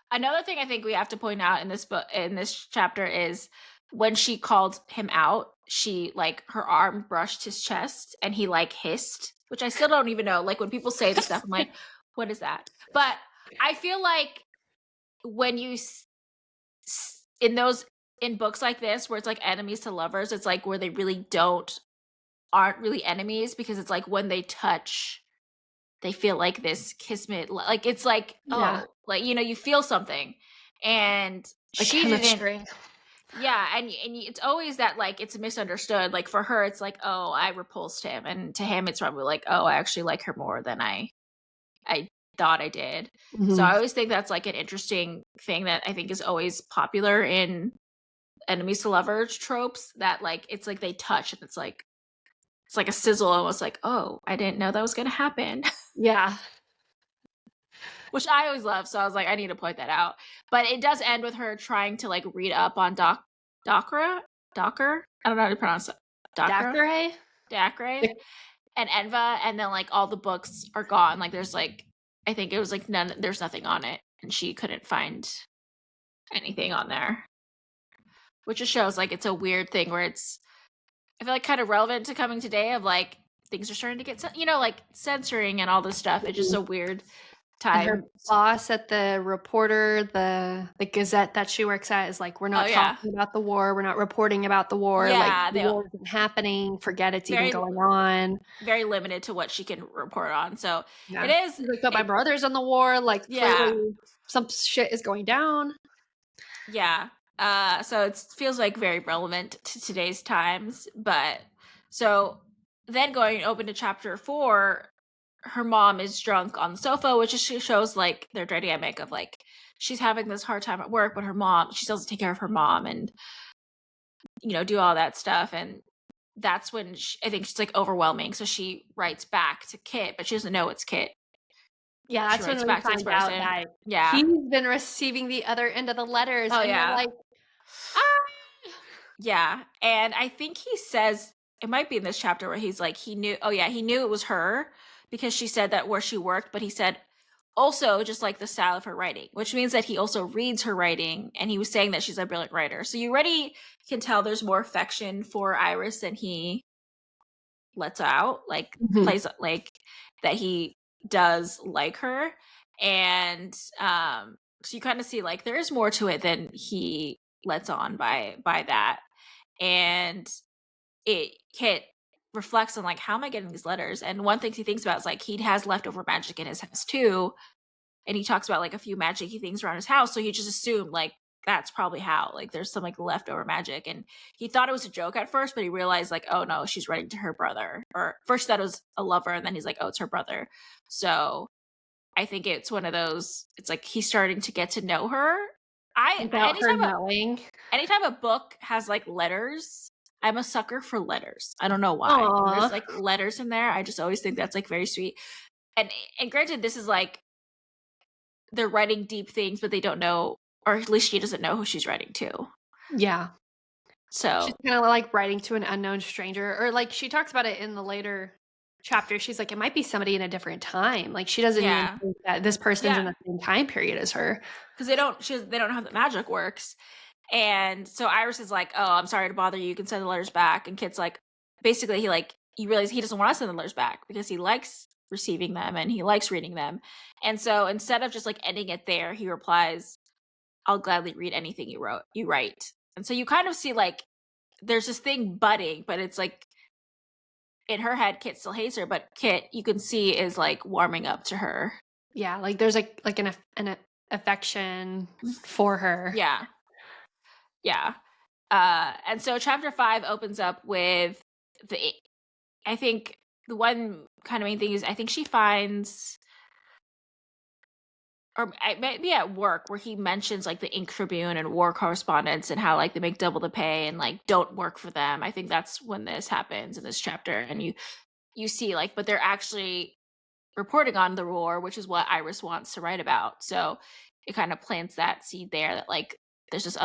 Another thing I think we have to point out in this book, in this chapter, is when she called him out, she like her arm brushed his chest and he like hissed, which I still don't even know. Like when people say this stuff, I'm like, what is that? But I feel like when in those in books like this where it's like enemies to lovers, it's like where they really aren't really enemies, because it's like when they touch, they feel like this kismet, like it's like, Yeah, oh, like you feel something. And like she didn't. chemistry. Yeah, and it's always that like it's misunderstood. Like for her, it's like, oh, I repulsed him, and to him, it's probably like, oh, I actually like her more than I thought I did. So Mhm. I always think that's like an interesting thing that I think is always popular in enemies to lovers tropes. That like it's like they touch, and it's like a sizzle, almost like, oh, I didn't know that was gonna happen. Yeah. which I always love. So I was like, I need to point that out. But it does end with her trying to like read up on Docker. I don't know how to pronounce it. Dakra, Dacre? Dacre, and Enva, and then like all the books are gone. Like there's like I think it was like none. There's nothing on it, and she couldn't find anything on there, which just shows like it's a weird thing where it's I feel like kind of relevant to coming today of like things are starting to get like censoring and all this stuff. It's just a weird And her time. boss at the reporter, the Gazette that she works at is like, "We're Oh not yeah, talking about the war, we're not reporting about the war, like, yeah. the They war isn't happening, forget it's even very going on." very limited to what she can report on. So it Yeah. is She's like, "But my it brother's in the war, like, yeah. clearly some shit is going down." Yeah. So it feels like very relevant to today's times. But so then going open to chapter 4, her mom is drunk on the sofa, which just shows like their dynamic of like she's having this hard time at work, but her mom, she still has to take care of her mom and do all that stuff. And that's when I think she's like overwhelming. So she writes back to Kit, but she doesn't know it's Kit. Yeah, She that's when writes we back to this find out person. that Yeah. he's been receiving the other end of the letters, Oh and we're yeah. like, "Ah!" Yeah, and I think he says it might be in this chapter where he's like he knew he knew it was her because she said that where she worked, but he said also just like the style of her writing, which means that he also reads her writing and he was saying that she's a brilliant writer. So you already can tell there's more affection for Iris than he lets out, like Mhm. plays like that he does like her. And so you kind of see like there is more to it than he lets on by that. And Kit reflects on like how am I getting these letters? And one thing he thinks about is like he has leftover magic in his house too, and he talks about like a few magicy things around his house. So he just assumed like that's probably how like there's some like leftover magic, and he thought it was a joke at first, but he realized like oh no, she's writing to her brother. Or first he thought it was a lover, and then he's like oh it's her brother. So I think it's one of those. It's like he's starting to get to know her. I Without her knowing. anytime a book has like letters, I'm a sucker for letters. I don't know why. When there's Aw. like letters in there, I just always think that's like very sweet. And granted, this is like they're writing deep things, but they don't know, or at least she doesn't know who she's writing to. Yeah. She's So kinda like writing to an unknown stranger, or, like, she talks about it in the later chapter. She's like, "It might be somebody in a different time." Like, she doesn't even yeah, think that this person's in yeah, the same time period as her. because they don't know how the magic works. And so Iris is like, "Oh, I'm sorry to bother you. You can send the letters back." And Kit's like, basically, he realizes he doesn't want to send the letters back because he likes receiving them and he likes reading them. And so instead of just like ending it there, he replies, "I'll gladly read anything you write." And so you kind of see like there's this thing budding, but it's like in her head, Kit still hates her, but Kit you can see is like warming up to her. Yeah, like, there's, like, an affection for her. Yeah, yeah. And so chapter 5 opens up with the I think the one kind of main thing is I think she finds, or it might be at work where he mentions like the Ink Tribune and war correspondents and how like they make double the pay and like don't work for them. I think that's when this happens in this chapter, and you see like, but they're actually reporting on the war, which is what Iris wants to write about. So it kind of plants that seed there that like there's this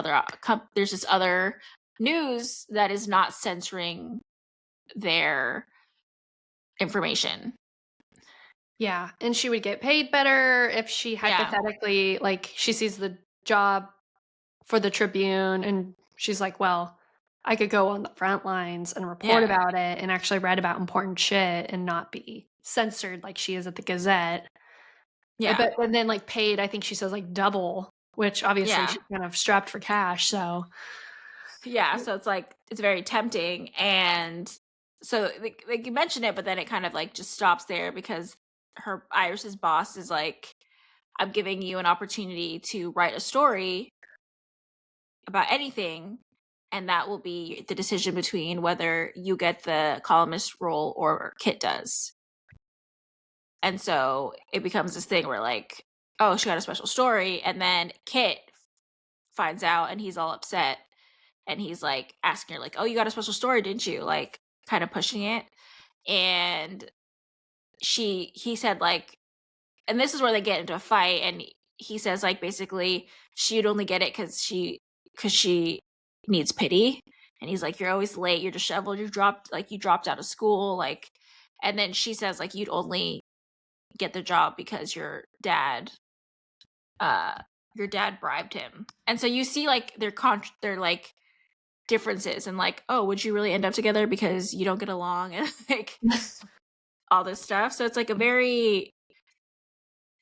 other news that is not censoring their information. Yeah, and she would get paid better if she Yeah. hypothetically like, she sees the job for the Tribune, and she's like, "Well, I could go on the front lines and report Yeah. about it and actually write about important shit and not be censored like she is at the Gazette." Yeah. But and then, like, paid, I think she says, like, double, which obviously Yeah. she's kind of strapped for cash, so Yeah, so it's like it's very tempting. And so like you mention it, but then it kind of like just stops there because her Iris's boss is like, I'm giving you an opportunity to write a story about anything, and that will be the decision between whether you get the columnist role or Kit does. And so it becomes this thing where like, oh, she got a special story, and then Kit finds out and he's all upset, and he's like asking her like, "Oh, you got a special story, didn't you?" Like kind of pushing it. And he said like and this is where they get into a fight, and he says, like, basically, she'd only get it because she needs pity, and he's like, "You're always late, you're disheveled, you dropped out of school," like, and then she says, like, "You'd only get the job because uh your dad bribed him." And so you see, like, their, like, differences and, like, "Oh, would you really end up together because you don't get along?" And, like, all this stuff. So it's, like, a very,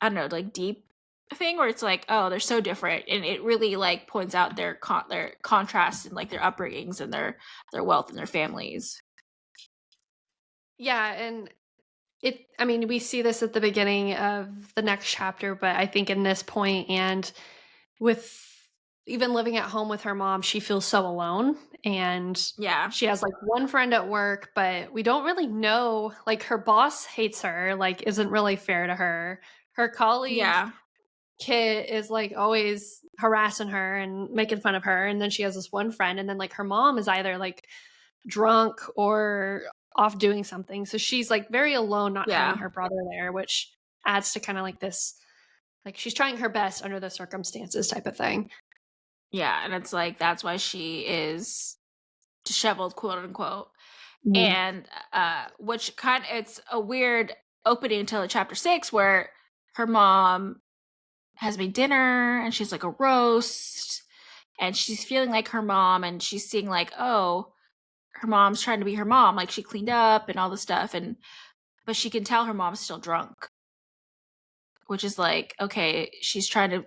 I don't know, like, deep thing where it's like, oh, they're so different, and it really, like, points out their contrasts and, like, their upbringings and their wealth and their families. Yeah, and I mean, we see this at the beginning of the next chapter, but I think in this point and with even living at home with her mom, she feels so alone, and Yeah. she has, like, one friend at work, but we don't really know, like, her boss hates her, like, isn't really fair to her. Her colleague, Yeah. Kit, is, like, always harassing her and making fun of her, and then she has this one friend, and then, like, her mom is either, like, drunk or off doing something, so she's, like, very alone not having Yeah. her brother there, which adds to kinda, like, this like, she's trying her best under the circumstances type of thing. Yeah, and it's like, that's why she is "disheveled," quote, unquote, Mhm. and, which it's a weird opening until chapter 6 where her mom has made dinner, and she's, like, a roast, and she's feeling like her mom, and she's seeing, like, oh, her mom's trying to be her mom, like, she cleaned up and all this stuff, and but she can tell her mom's still drunk, which is like, okay, she's trying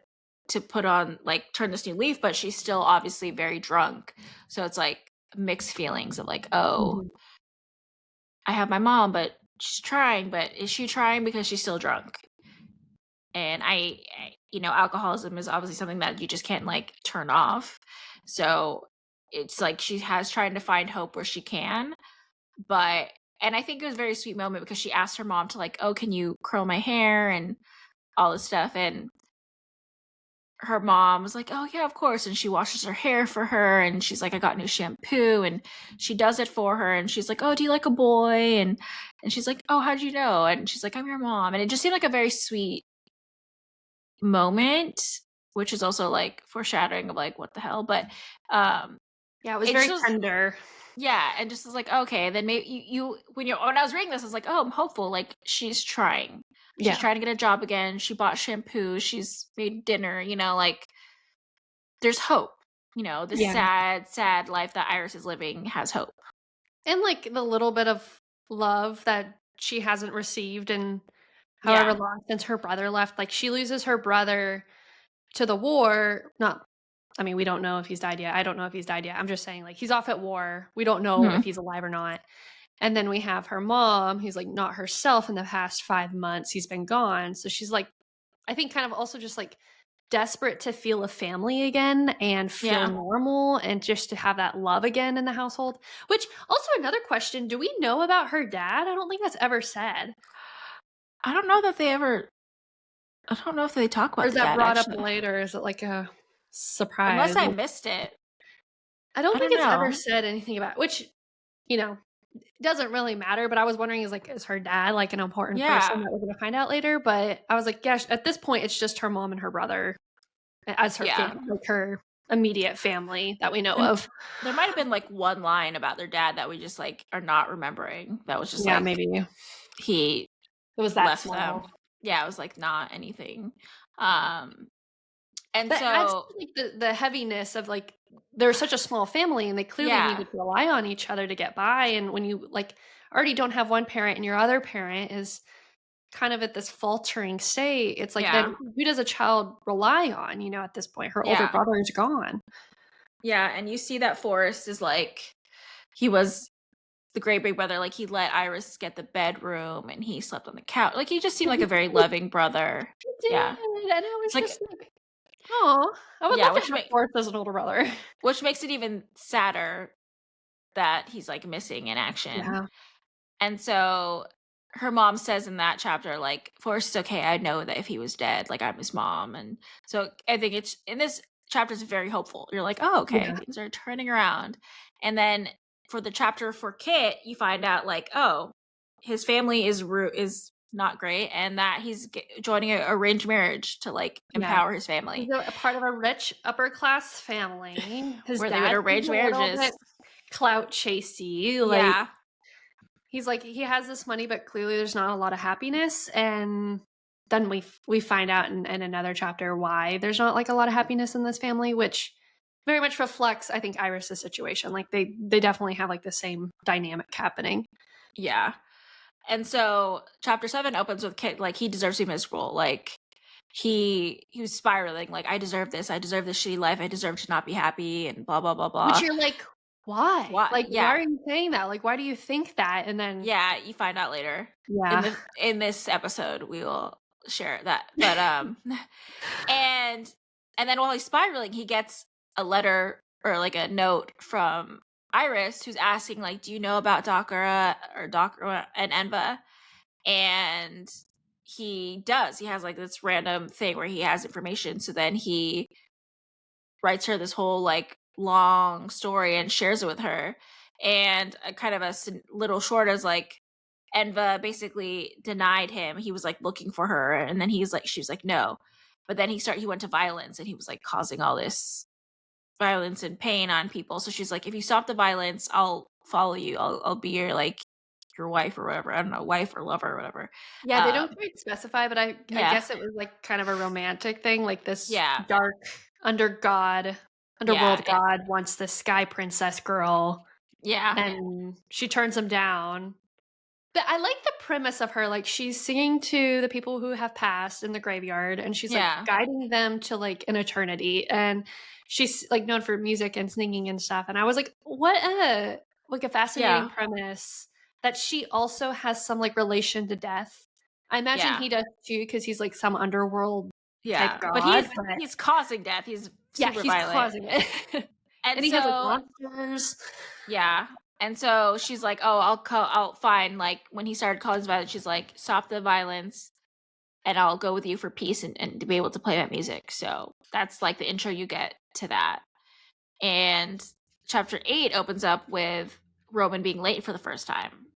to put on, like, turn this new leaf, but she's still obviously very drunk. So it's like mixed feelings of like, oh, Mhm. I have my mom, but she's trying, but is she trying because she's still drunk? And alcoholism is obviously something that you just can't, like, turn off. So it's like she has trying to find hope where she can, but and I think it was a very sweet moment because she asked her mom to, like, "Oh, can you curl my hair?" and all this stuff, and her mom was like, "Oh, yeah, of course," and she washes her hair for her, and she's like, "I got new shampoo," and she does it for her, and she's like, "Oh, do you like a boy?" and she's like, "Oh, how'd you know?" And she's like, "I'm your mom," and it just seemed like a very sweet moment, which is also, like, foreshadowing of, like, what the hell, but, um, Yeah, it was it just very was tender. yeah, and just was like, "Okay, then maybe when I was reading this, I was like, "Oh, I'm hopeful, like, she's trying. She's Yeah. trying to get a job again, she bought shampoo, she's made dinner," like, there's hope, the Yeah. sad, sad life that Iris is living has hope. And, like, the little bit of love that she hasn't received in however Yeah. long since her brother left, like, she loses her brother to the war, not I mean, we don't know if he's died yet, I don't know if he's died yet, I'm just saying, like, he's off at war, we don't know if Mhm. he's alive or not, and then we have her mom, who's, like, not herself in the past 5 months, he's been gone, so she's, like, I think kind of also just, like, desperate to feel a family again and feel Yeah. normal and just to have that love again in the household. Which also another question, do we know about her dad? I don't think that's ever said. I don't know that they ever I don't know if they talk Or about is the that dad, brought up actually. later? Is it like a Unless surprise? I missed it. I don't I think don't it's ever know. said anything about which, you know, doesn't really matter, but I was wondering is her dad, like, an important person Yeah. that we're gonna find out later? But I was like, "Gosh," at this point, it's just her mom and her brother as her Yeah. like, her immediate family that we know And of. there might have been, like, one line about their dad that we just, like, are not remembering. That was just, Yeah, like, maybe. It he was that left them. small. Yeah, it was, like, not anything. Um, and That adds so to, like, the heaviness of, like, they're such a small family, and they clearly yeah. needed to rely on each other to get by, and when you, like, already don't have one parent and your other parent is kind of at this faltering state, it's like, Yeah. then who does a child rely on, at this point? Her older Yeah. brother is gone. Yeah, and you see that Forrest is, like, he was the great big brother, like, he let Iris get the bedroom, and he slept on the couch, like, he just seemed Yeah, like he a very did, loving brother. he Yeah. did, and I It's was like just like, "Aw, I would yeah, love to have Forrest as an older brother." which makes it even sadder that he's, like, missing in action. Yeah, And so her mom says in that chapter, like, "Forrest is okay, I know that if he was dead, like, I'm his mom," and so I think it's in this chapter is very hopeful. You're like, "Oh, okay, yeah, things are turning around." And then for the chapter for Kit, you find out, like, oh, his family is not great, and that he's joining a arranged marriage to like Yeah. empower his He's family, a part of a rich upper class family. His where they would dad seems arrange a little bit marriages. clout chasey, like, Yeah, he's like he has this money, but clearly there's not a lot of happiness, and then we find out in another chapter why there's not, like, a lot of happiness in this family, which very much reflects, I think, Iris' situation, like, they definitely have, like, the same dynamic happening. yeah. And so chapter 7 opens with Kit like he deserves to be miserable. Like he was spiraling, like, I deserve this. I deserve this shitty life. I deserve to not be happy and blah blah blah Which blah. you're like, "Why? Why? Like, why Yeah. are you saying that? Like, why do you think that?" And then Yeah, you find out later. yeah. In this episode, we will share that. But and and then while he's spiraling, he gets a letter or like a note from Iris who's asking like, "Do you know about Dakara and Enva?" And he does. He has like this random thing where he has information. So then he writes her this whole like long story and shares it with her. And a kind of a little short as like Enva basically denied him. He was like looking for her, and then he's like, she was like, no. But then he went to violence, and he was like causing all this violence and pain on people. So she's like, if you stop the violence, I'll follow you. I'll be your like your wife or whatever. I don't know, wife or lover or whatever. Yeah, they don't Um, quite specify, but I yeah, guess it was, like, kind of a romantic thing, like, this yeah, dark under god yeah, underworld god wants this sky princess girl, yeah, and she turns him down. But I like the premise of her, like, she's singing to the people who have passed in the graveyard, and she's, like, yeah, guiding them to, like, an eternity, and she's, like, known for music and singing and stuff, and I was like, "What a like, a fascinating yeah, premise that she also has some, like, relation to death." I imagine yeah, he does too, because he's, like, some underworld type yeah. But god, but he's causing death. He's yeah, super he's violent, causing it. and And he has, like, so monsters. yeah. And so she's like, "Oh, I'll call. I'll fine." Like when he started calling violence, she's like, "Stop the violence, and I'll go with you for peace and to be able to play that music." So that's like the intro you get to that. And chapter 8 opens up with Roman being late for the first time,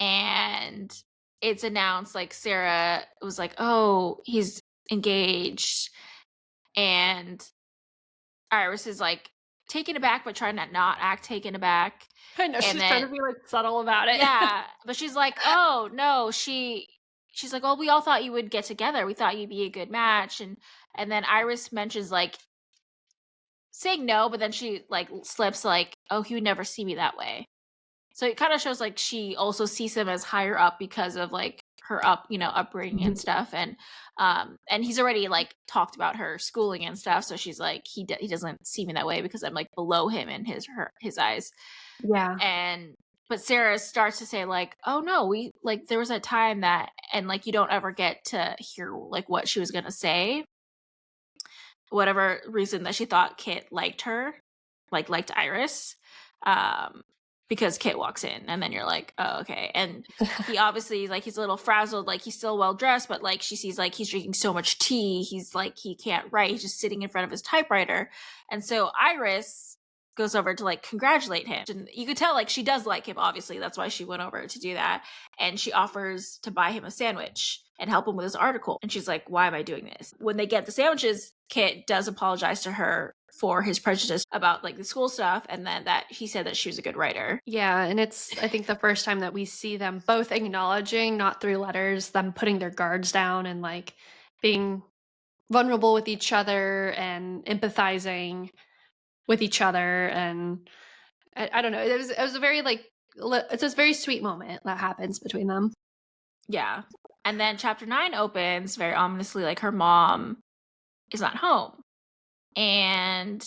and it's announced like Sarah was like, "Oh, he's engaged," and Iris is like taken aback, but trying to not act taken aback. I know, And she's trying then to be, like, subtle about it. yeah, but she's like, "Oh, no." She's like, "Well, we all thought you would get together. We thought you'd be a good match." And then Iris mentions like saying no, but then she like slips like, "Oh, he would never see me that way." So it kind of shows like she also sees him as higher up because of like her upbringing and stuff, and he's already like talked about her schooling and stuff, so she's like he doesn't see me that way because I'm like below him in his eyes. Yeah. And but Sarah starts to say like, "Oh no, we like there was a time that," and like you don't ever get to hear like what she was going to say, whatever reason that she thought Kit liked her, like liked Iris, um, because Kit walks in, and then you're like, oh, okay. And he obviously like he's a little frazzled, like he's still well dressed, but like she sees like he's drinking so much tea, he's like he can't write, he's just sitting in front of his typewriter, and so Iris goes over to like congratulate him, and you could tell like she does like him. Obviously, that's why she went over to do that, and she offers to buy him a sandwich and help him with his article. And she's like, why am I doing this? When they get the sandwiches, Kit does apologize to her for his prejudice about like the school stuff, and then that he said that she was a good writer. Yeah, and it's I think the first time that we see them both acknowledging, not through letters, them putting their guards down and, like, being vulnerable with each other and empathizing with each other, and I don't know, it was a very, like, it's this very sweet moment that happens between them. Yeah. And then chapter 9 opens very ominously, like her mom is not home. And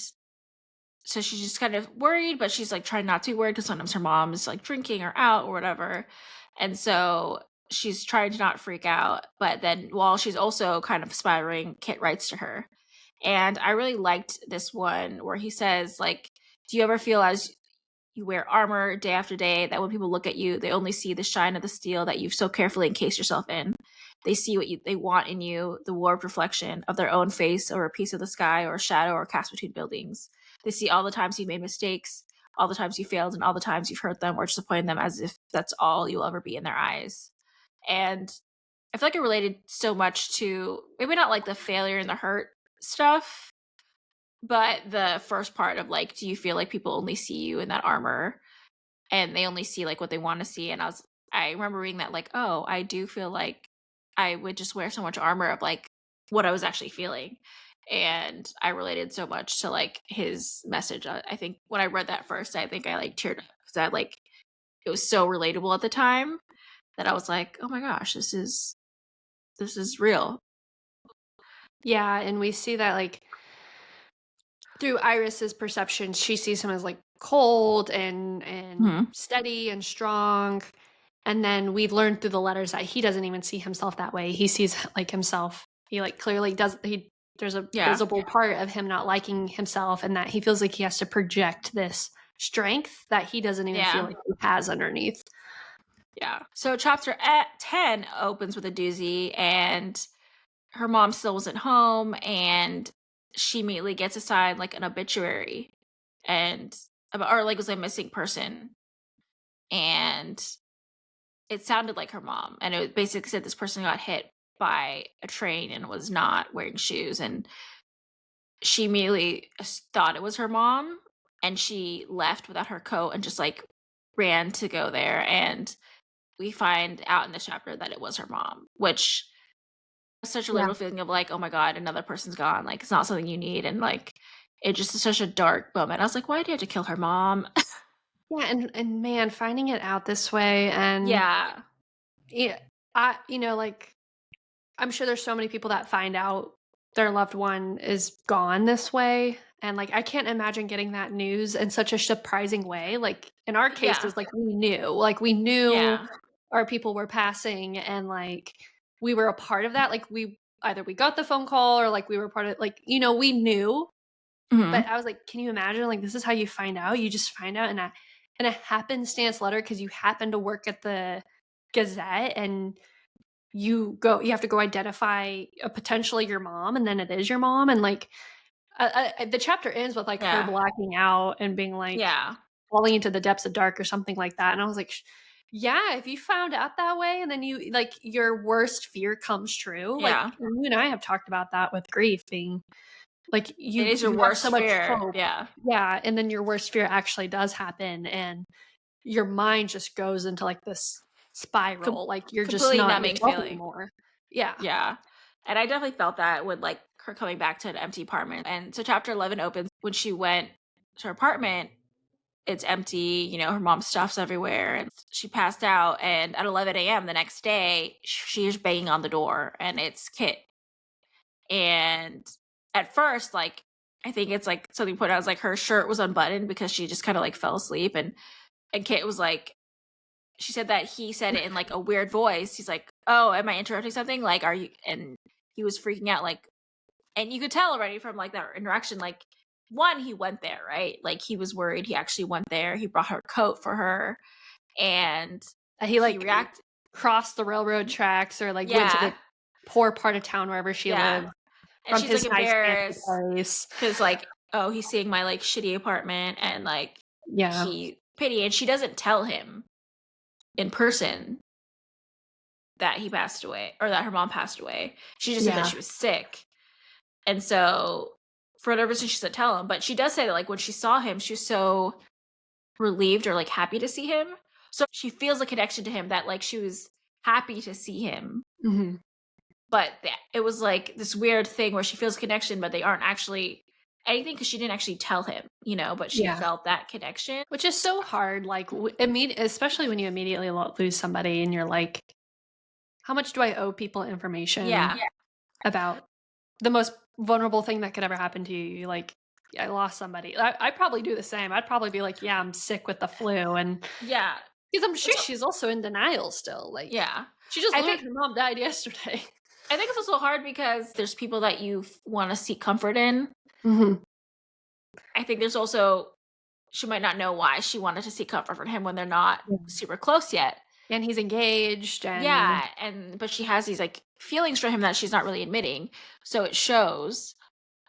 so she's just kind of worried, but she's like trying not to be worried because sometimes her mom is like drinking or out or whatever. And so she's trying to not freak out. But then while she's also kind of spiraling, Kit writes to her. And I really liked this one where he says, like, do you ever feel as you wear armor day after day that when people look at you, they only see the shine of the steel that you've so carefully encased yourself in? They see what they want in you, the warped reflection of their own face or a piece of the sky or a shadow or cast between buildings. They see all the times you made mistakes, all the times you failed, and all the times you've hurt them or disappointed them as if that's all you'll ever be in their eyes. And I feel like it related so much to maybe not like the failure and the hurt stuff, but the first part of like, do you feel like people only see you in that armor and they only see like what they want to see? And I remember reading that like, oh, I do feel like I would just wear so much armor of like what I was actually feeling. And I related so much to like his message. I think when I read that first, I think I like teared up because I like it was so relatable at the time that I was like, oh my gosh, this is real. Yeah, and we see that, like, through Iris's perception, she sees him as, like, cold and Mhm. steady and strong, and then we learn through the letters that he doesn't even see himself that way. He sees, like, himself. He, like, clearly does he there's a Yeah. visible part of him not liking himself and that he feels like he has to project this strength that he doesn't even feel Yeah. like he has underneath. Yeah. So chapter 10 opens with a doozy, and her mom still wasn't home, and she immediately gets assigned like an obituary and about or like was a missing person. And it sounded like her mom. And it basically said this person got hit by a train and was not wearing shoes. And she immediately thought it was her mom, and she left without her coat and just like ran to go there. And we find out in the chapter that it was her mom, which was such a Yeah. little feeling of like, oh my God, another person's gone. Like, it's not something you need. And like, it just is such a dark moment. I was like, why do you have to kill her mom? Yeah, and man, finding it out this way and Yeah. yeah, like, I'm sure there's so many people that find out their loved one is gone this way, and, like, I can't imagine getting that news in such a surprising way. Like, in our Yeah. cases, we knew Yeah. our people were passing and, like, we were a part of that. Like, we got the phone call or, like, we were part of like, we knew, but Hmm. I was like, "Can you imagine, like, this is how you find out? You just find out in a happenstance letter because you happen to work at the Gazette and you have to go identify potentially your mom, and then it is your mom, and, like, the chapter ends with, like, her Yeah. blacking out and being, like, Yeah. falling into the depths of dark or something like that, and I was like, yeah, if you found out that way and then you like, your worst fear comes true, like, Yeah. you and I have talked about that with grief being, like, It is your you have so worst much fear. hope. Yeah. Yeah, and then your worst fear actually does happen, and your mind just goes into, like, this Com- spiral, like, you're just completely not numbing yourself feeling. anymore. Yeah. Yeah. And I definitely felt that with like her coming back to an empty apartment. And so chapter 11 opens when she went to her apartment. It's empty, her mom's stuff's everywhere, and she passed out. And at 11 a.m. the next day, she's banging on the door, and it's Kit. And at first, like, I think it's like something put out was like her shirt was unbuttoned because she just kind of like fell asleep, and Kit was like, she said that he said it in like a weird voice. He's like, "Oh, am I interrupting something? Like, are you?" And he was freaking out, like, and you could tell already from like that interaction, like, one, he went there, right? Like, he was worried. He actually went there. He brought her a coat for her, and He, he like, reacted. crossed the railroad tracks or, like, went to Yeah, the poor part of town wherever she yeah. lived And from she's like his nice fancy embarrassed place. because, like, oh, he's seeing my like shitty apartment, and like Yeah. he pity, and she doesn't tell him in person that he passed away or that her mom passed away. She just said that Yeah. she was sick. And so for whatever reason, she doesn't tell him. But she does say that like when she saw him, she was so relieved or like happy to see him. So she feels a connection to him that like she was happy to see him. Mhm. But it was like this weird thing where she feels a connection, but they aren't actually anything because she didn't actually tell him, but she Yeah. felt that connection. Which is so hard, like, especially when you immediately lose somebody and you're like, "How much do I owe people information Yeah. about the most vulnerable thing that could ever happen to you?" Like, I lost somebody. I'd probably do the same. I'd probably be like, "Yeah, I'm sick with the flu," and Yeah. because I'm sure It's, she's also in denial still, like, yeah. she just I learned think her mom died yesterday. I think it's also hard because there's people that you want to seek comfort in. Mhm. I think there's also she might not know why she wanted to seek comfort from him when they're not Yeah. super close yet. And he's engaged and Yeah, but she has these like feelings for him that she's not really admitting. So it shows.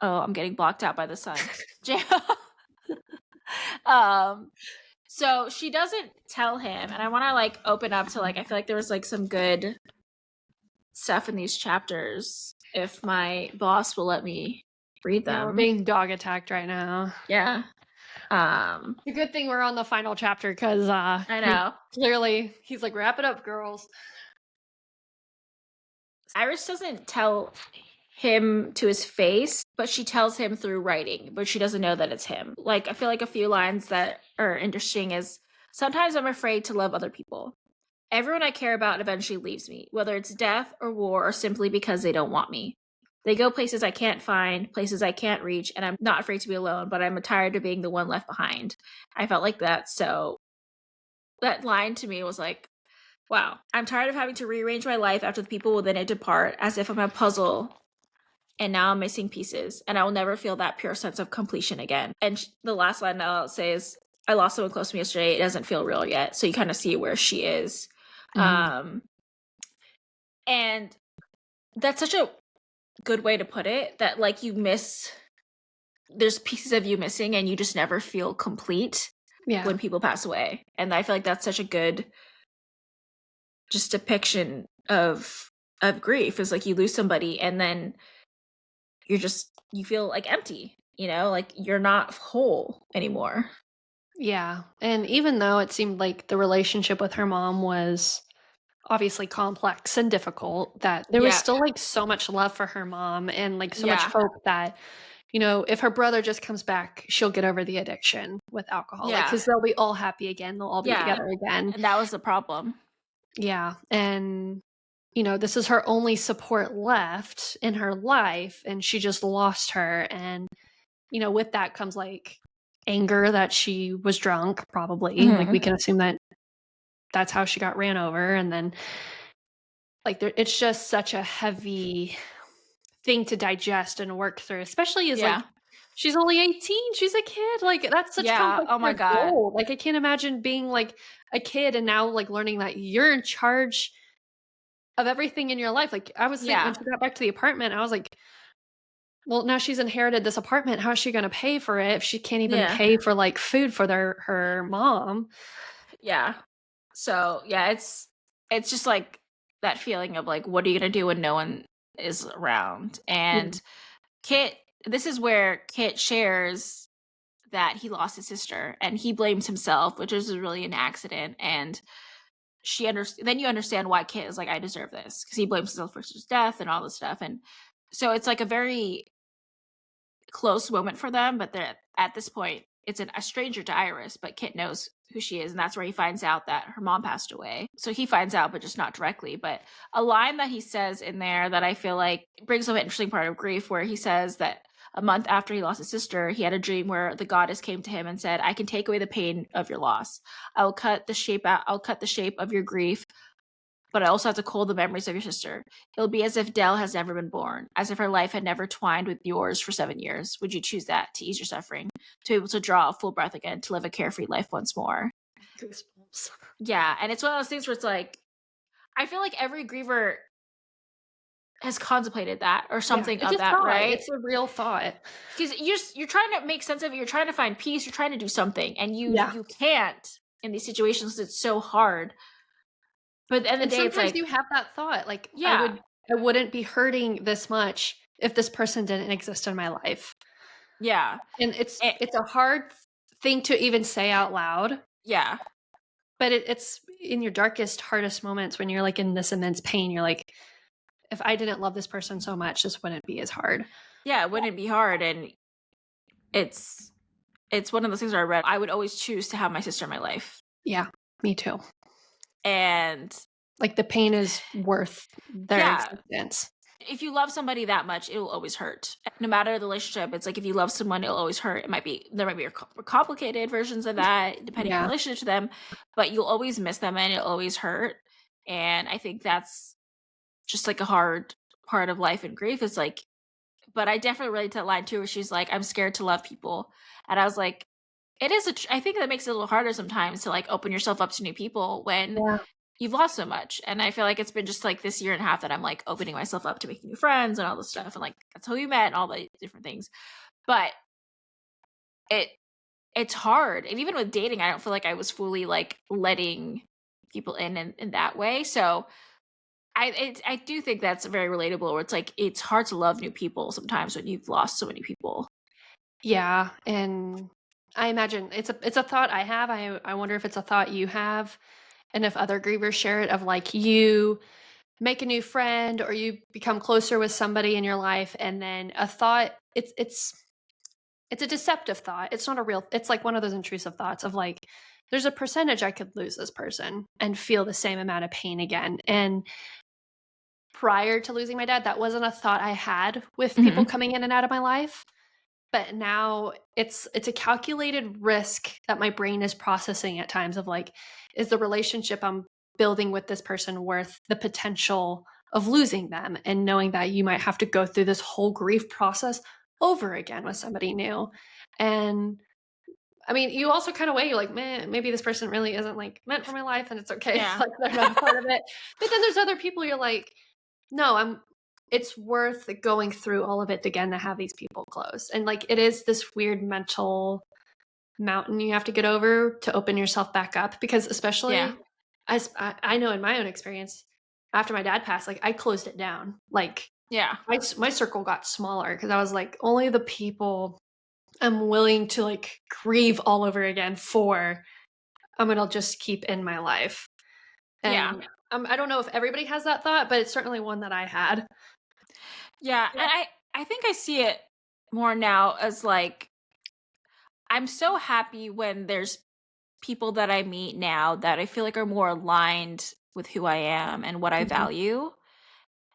Oh, I'm getting blocked out by the sun. um So she doesn't tell him, and I want to like open up to like I feel like there was like some good stuff in these chapters if my boss will let me read Yeah, we're them. being dog attacked right now. Yeah. The good thing we're on the final chapter because I he know. clearly he's like, wrap it up, girls. Iris doesn't tell him to his face, but she tells him through writing, but she doesn't know that it's him. Like, I feel like a few lines that are interesting is sometimes I'm afraid to love other people. Everyone I care about eventually leaves me, whether it's death or war or simply because they don't want me. They go places I can't find, places I can't reach, and I'm not afraid to be alone, but I'm tired of being the one left behind. I felt like that. So that line to me was like, wow, I'm tired of having to rearrange my life after the people within it depart, as if I'm a puzzle and now I'm missing pieces, and I will never feel that pure sense of completion again. And the last line I'll say is, I lost someone close to me yesterday. It doesn't feel real yet. So you kind of see where she is. Mhm. And that's such a good way to put it, that like there's pieces of you missing and you just never feel complete Yeah. when people pass away. And I feel like that's such a good just depiction of grief, is like you lose somebody and then you feel like empty, like you're not whole anymore. Yeah. And even though it seemed like the relationship with her mom was obviously complex and difficult, that there was Yeah. still like so much love for her mom and like so much Yeah. hope that, if her brother just comes back, she'll get over the addiction with alcohol. Like, Yeah. because they'll be all happy again. They'll all be Yeah. together again. And that was the problem. Yeah. And, this is her only support left in her life. And she just lost her. And, with that comes like anger that she was drunk, probably. Like, we Mhm. can assume that that's how she got ran over. And then, like, it's just such a heavy thing to digest and work through, especially as Yeah. like she's only 18, she's a kid. Like, that's such Yeah. complex Oh my pure god. gold. Like, I can't imagine being like a kid and now like learning that you're in charge of everything in your life. Like, I was thinking when Yeah. she got back to the apartment, I was like, well, now she's inherited this apartment. How is she going to pay for it if she can't even Yeah. pay for like food for her mom? Yeah. So, yeah, it's just like that feeling of like what are you going to do when no one is around? Yeah. And Kit this is where Kit shares that he lost his sister and he blames himself, which is really an accident, and then you understand why Kit is like, I deserve this, because he blames himself for his death and all this stuff. And so it's like a very close moment for them, but they're at this point it's a stranger to Iris, but Kit knows who she is, and that's where he finds out that her mom passed away. So he finds out, but just not directly. But a line that he says in there that I feel like brings up an interesting part of grief, where he says that a month after he lost his sister, he had a dream where the goddess came to him and said, I can take away the pain of your loss. I'll cut the shape of your grief, but I also have to cull the memories of your sister. It'll be as if Dell has never been born, as if her life had never twined with yours for 7 years. Would you choose that to ease your suffering, to be able to draw a full breath again, to live a carefree life once more? Goosebumps. Yeah, and it's one of those things where it's like, I feel like every griever has contemplated that or Yeah, something it's of a that, thought. right? It's a real thought. Because you're trying to make sense of it, you're trying to find peace, you're trying to do something, and Yeah. you can't in these situations. It's so hard. But at the end of And the day, it's sometimes like, you have that thought, like, yeah, I wouldn't be hurting this much if this person didn't exist in my life. yeah, And it's it, it's a hard thing to even say out loud, yeah. but it's in your darkest, hardest moments when you're, like, in this immense pain, you're like, "If I didn't love this person so much, this wouldn't be as hard." Yeah, it wouldn't be hard, and it's it's one of those things where I read, I would always choose to have my sister in my life, Yeah, me too. and Like, the pain is worth their yeah, existence. if you love somebody that much, it will always hurt. No matter the relationship, it's like if you love someone, it'll always hurt. There might be more complicated versions of that depending on Yeah. your relationship to them, but you'll always miss them and it'll always hurt. And I think that's just like a hard part of life and grief. Is like, but I definitely relate to that line too, where she's like, I'm scared to love people. And I was like, it is I think that makes it a little harder sometimes to like open yourself up to new people when Yeah. you've lost so much. And I feel like it's been just like this year and a half that I'm like opening myself up to making new friends and all this stuff. And like, that's how we met and all the different things. But it it's hard. And even with dating, I don't feel like I was fully, like, letting people in that way. So I do think that's very relatable where it's like, it's hard to love new people sometimes when you've lost so many people. Yeah, and I imagine it's a thought I have. I wonder if it's a thought you have, and if other grievers share it, of like you make a new friend or you become closer with somebody in your life, and then a thought, it's a deceptive thought. It's not a real, it's like one of those intrusive thoughts of like, there's a percentage I could lose this person and feel the same amount of pain again. And prior to losing my dad, that wasn't a thought I had with people Mhm. coming in and out of my life. But now it's a calculated risk that my brain is processing at times of like, is the relationship I'm building with this person worth the potential of losing them, and knowing that you might have to go through this whole grief process over again with somebody new. And I mean, you also kind of weigh, you're like, man, maybe this person really isn't like meant for my life and it's okay. Yeah. Like they're not a part of it. But then there's other people you're like, no, it's worth going through all of it again to have these people close. And like it is this weird mental mountain you have to get over to open yourself back up, because Yeah. especially as I know in my own experience, after my dad passed, like I closed it down. Like Yeah. my circle got smaller because I was like, only the people I'm willing to like grieve all over again for, I'm gonna just keep in my life. Yeah. And I don't know if everybody has that thought, but it's certainly one that I had. Yeah, and I think I see it more now as, like, I'm so happy when there's people that I meet now that I feel like are more aligned with who I am and what I Mhm, value,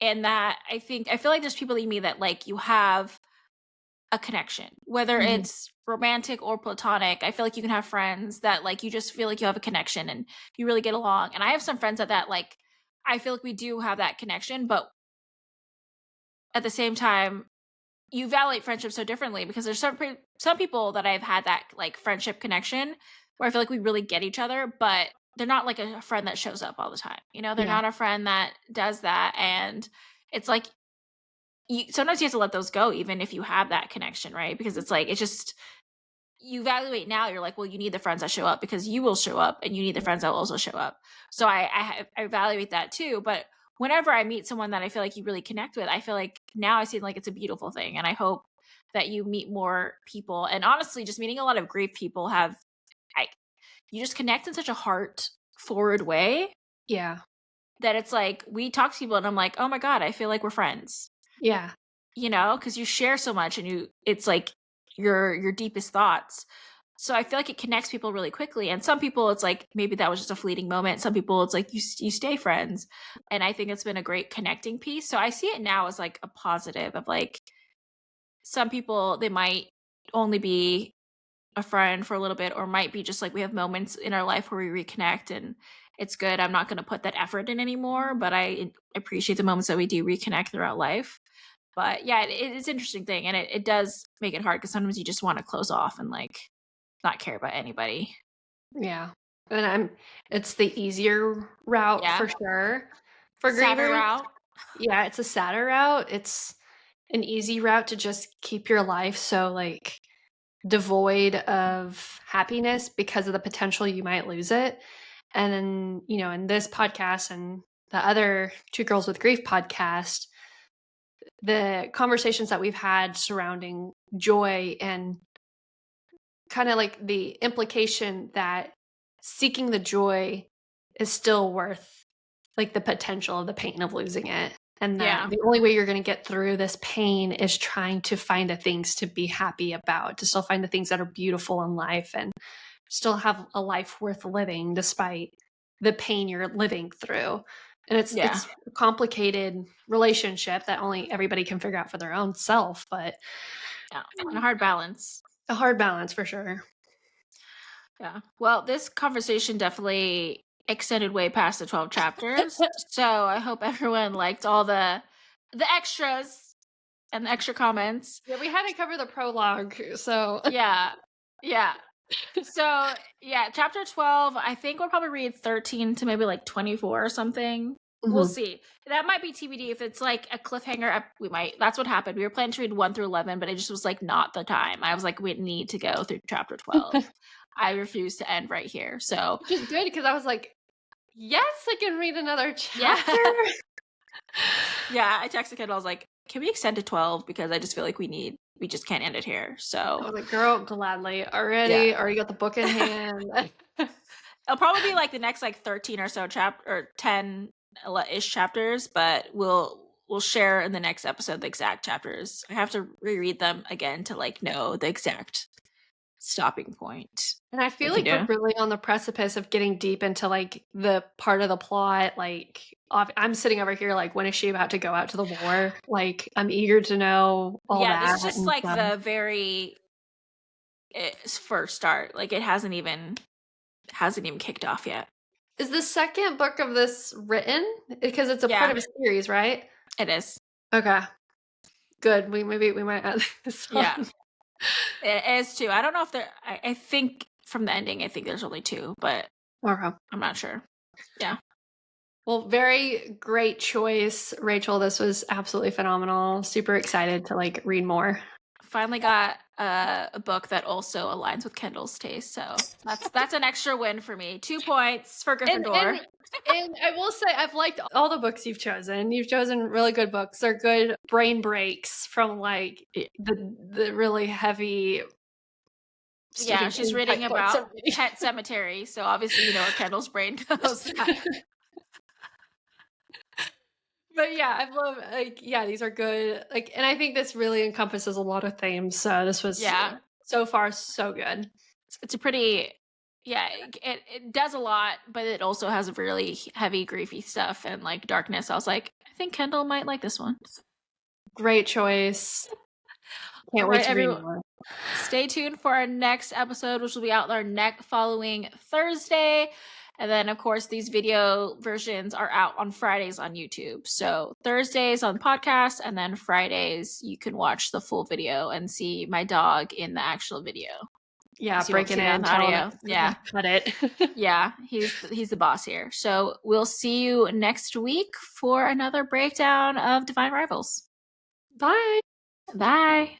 and that I feel like there's people that you meet that, like, you have a connection, whether mhm. it's romantic or platonic. I feel like you can have friends that, like, you just feel like you have a connection and you really get along, and I have some friends that, like, I feel like we do have that connection, but at the same time you validate friendship so differently because there's some people that I've had that, like, friendship connection where I feel like we really get each other, but they're not like a friend that shows up all the time. You know, they're Yeah, not a friend that does that, and it's like sometimes you have to let those go even if you have that connection, right? Because it's like it's just you evaluate now, you're like, well, you need the friends that show up because you will show up and you need the friends that will also show up. So I evaluate that too. But whenever I meet someone that I feel like you really connect with, I feel like now I see like it's a beautiful thing. And I hope that you meet more people. And honestly, just meeting a lot of grief people I, you just connect in such a heart forward way yeah, that it's like we talk to people and I'm like, oh my God, I feel like we're friends. yeah, You know, because you share so much and it's like your deepest thoughts. So I feel like it connects people really quickly, and some people it's like maybe that was just a fleeting moment. Some people it's like you stay friends, and I think it's been a great connecting piece. So I see it now as like a positive of like some people they might only be a friend for a little bit or might be just like we have moments in our life where we reconnect and it's good. I'm not going to put that effort in anymore, but I appreciate the moments that we do reconnect throughout life. But yeah, it's an interesting thing, and it does make it hard because sometimes you just want to close off and like not care about anybody. yeah. And it's the easier route Yeah. for sure for Sadder grievers. route. Yeah, it's a sadder route. It's an easy route to just keep your life so like devoid of happiness because of the potential you might lose it. And then, in this podcast and the other Two Girls with Grief podcast, the conversations that we've had surrounding joy and kind of like the implication that seeking the joy is still worth like the potential of the pain of losing it, and that Yeah. the only way you're going to get through this pain is trying to find the things to be happy about, to still find the things that are beautiful in life and still have a life worth living despite the pain you're living through. And Yeah. it's a complicated relationship that only everybody can figure out for their own self, but Yeah. And a hard balance. a hard balance for sure. Yeah. Well, this conversation definitely extended way past the 12 chapters. So I hope everyone liked all the extras and the extra comments. Yeah, we had to cover the prologue, so Yeah. Yeah. So, yeah, chapter 12, I think we'll probably read 13 to maybe like 24 or something. We'll Mhm. see. That might be TBD. If it's like a cliffhanger, we might. That's what happened. We were planning to read 1 through 11, but it just was like not the time. I was like, we need to go through chapter 12. I refuse to end right here. So Which is good because I was like, "Yes, I can read another yeah. chapter." Yeah. I texted Kendall. I was like, can we extend to 12? Because I just feel like we just can't end it here. I So was like, "Girl, gladly. yeah. Already got the book in hand." It'll probably be like the next like 13 or so chapter or 10-ish chapters, but we'll share in the next episode the exact chapters. I have to reread them again to like know the exact stopping point. And I We feel can like we're do. really on the precipice of getting deep into, like, the part of the plot, like, I'm sitting over here like, "When is she about to go out to the war?" Like, I'm eager to know all Yeah, this that is just and like stuff. the very first start. Like it hasn't even kicked off yet. Is the second book of this written? Because it's a part Yeah, of a series, right? it is. Okay, good. Maybe we might add this Yeah, on. it is too. I don't know if there. I think from the ending, I think there's only 2, but Okay. I'm not sure. Yeah. Well, very great choice, Rachel. This was absolutely phenomenal. Super excited to, like, read more. Finally got a book that also aligns with Kendall's taste, so that's an extra win for me. 2 points for And Gryffindor. and and I will say I've liked all the books you've chosen. You've chosen really good books. They're good brain breaks from, like, the really heavy Yeah, Stephen she's King type reading books about I'm reading. Pet Cemetery, so obviously you know where Kendall's brain goes. But yeah, I've loved, like, yeah, these are good. Like, and I think this really encompasses a lot of themes. So this was Yeah, so far so good. it's a pretty yeah, it does a lot, but it also has a really heavy griefy stuff and like darkness. I was like, I think Kendall might like this one. Great choice. All Can't wait right, to read everyone. more. Stay tuned for our next episode, which will be out our next following Thursday. And then, of course, these video versions are out on Fridays on YouTube. So Thursdays on podcast, and then Fridays you can watch the full video and see my dog in the actual video. Yeah, Because you won't breaking see that on in, the telling audio. us Yeah, to cut it. yeah, he's the boss here. So we'll see you next week for another breakdown of Divine Rivals. Bye. Bye.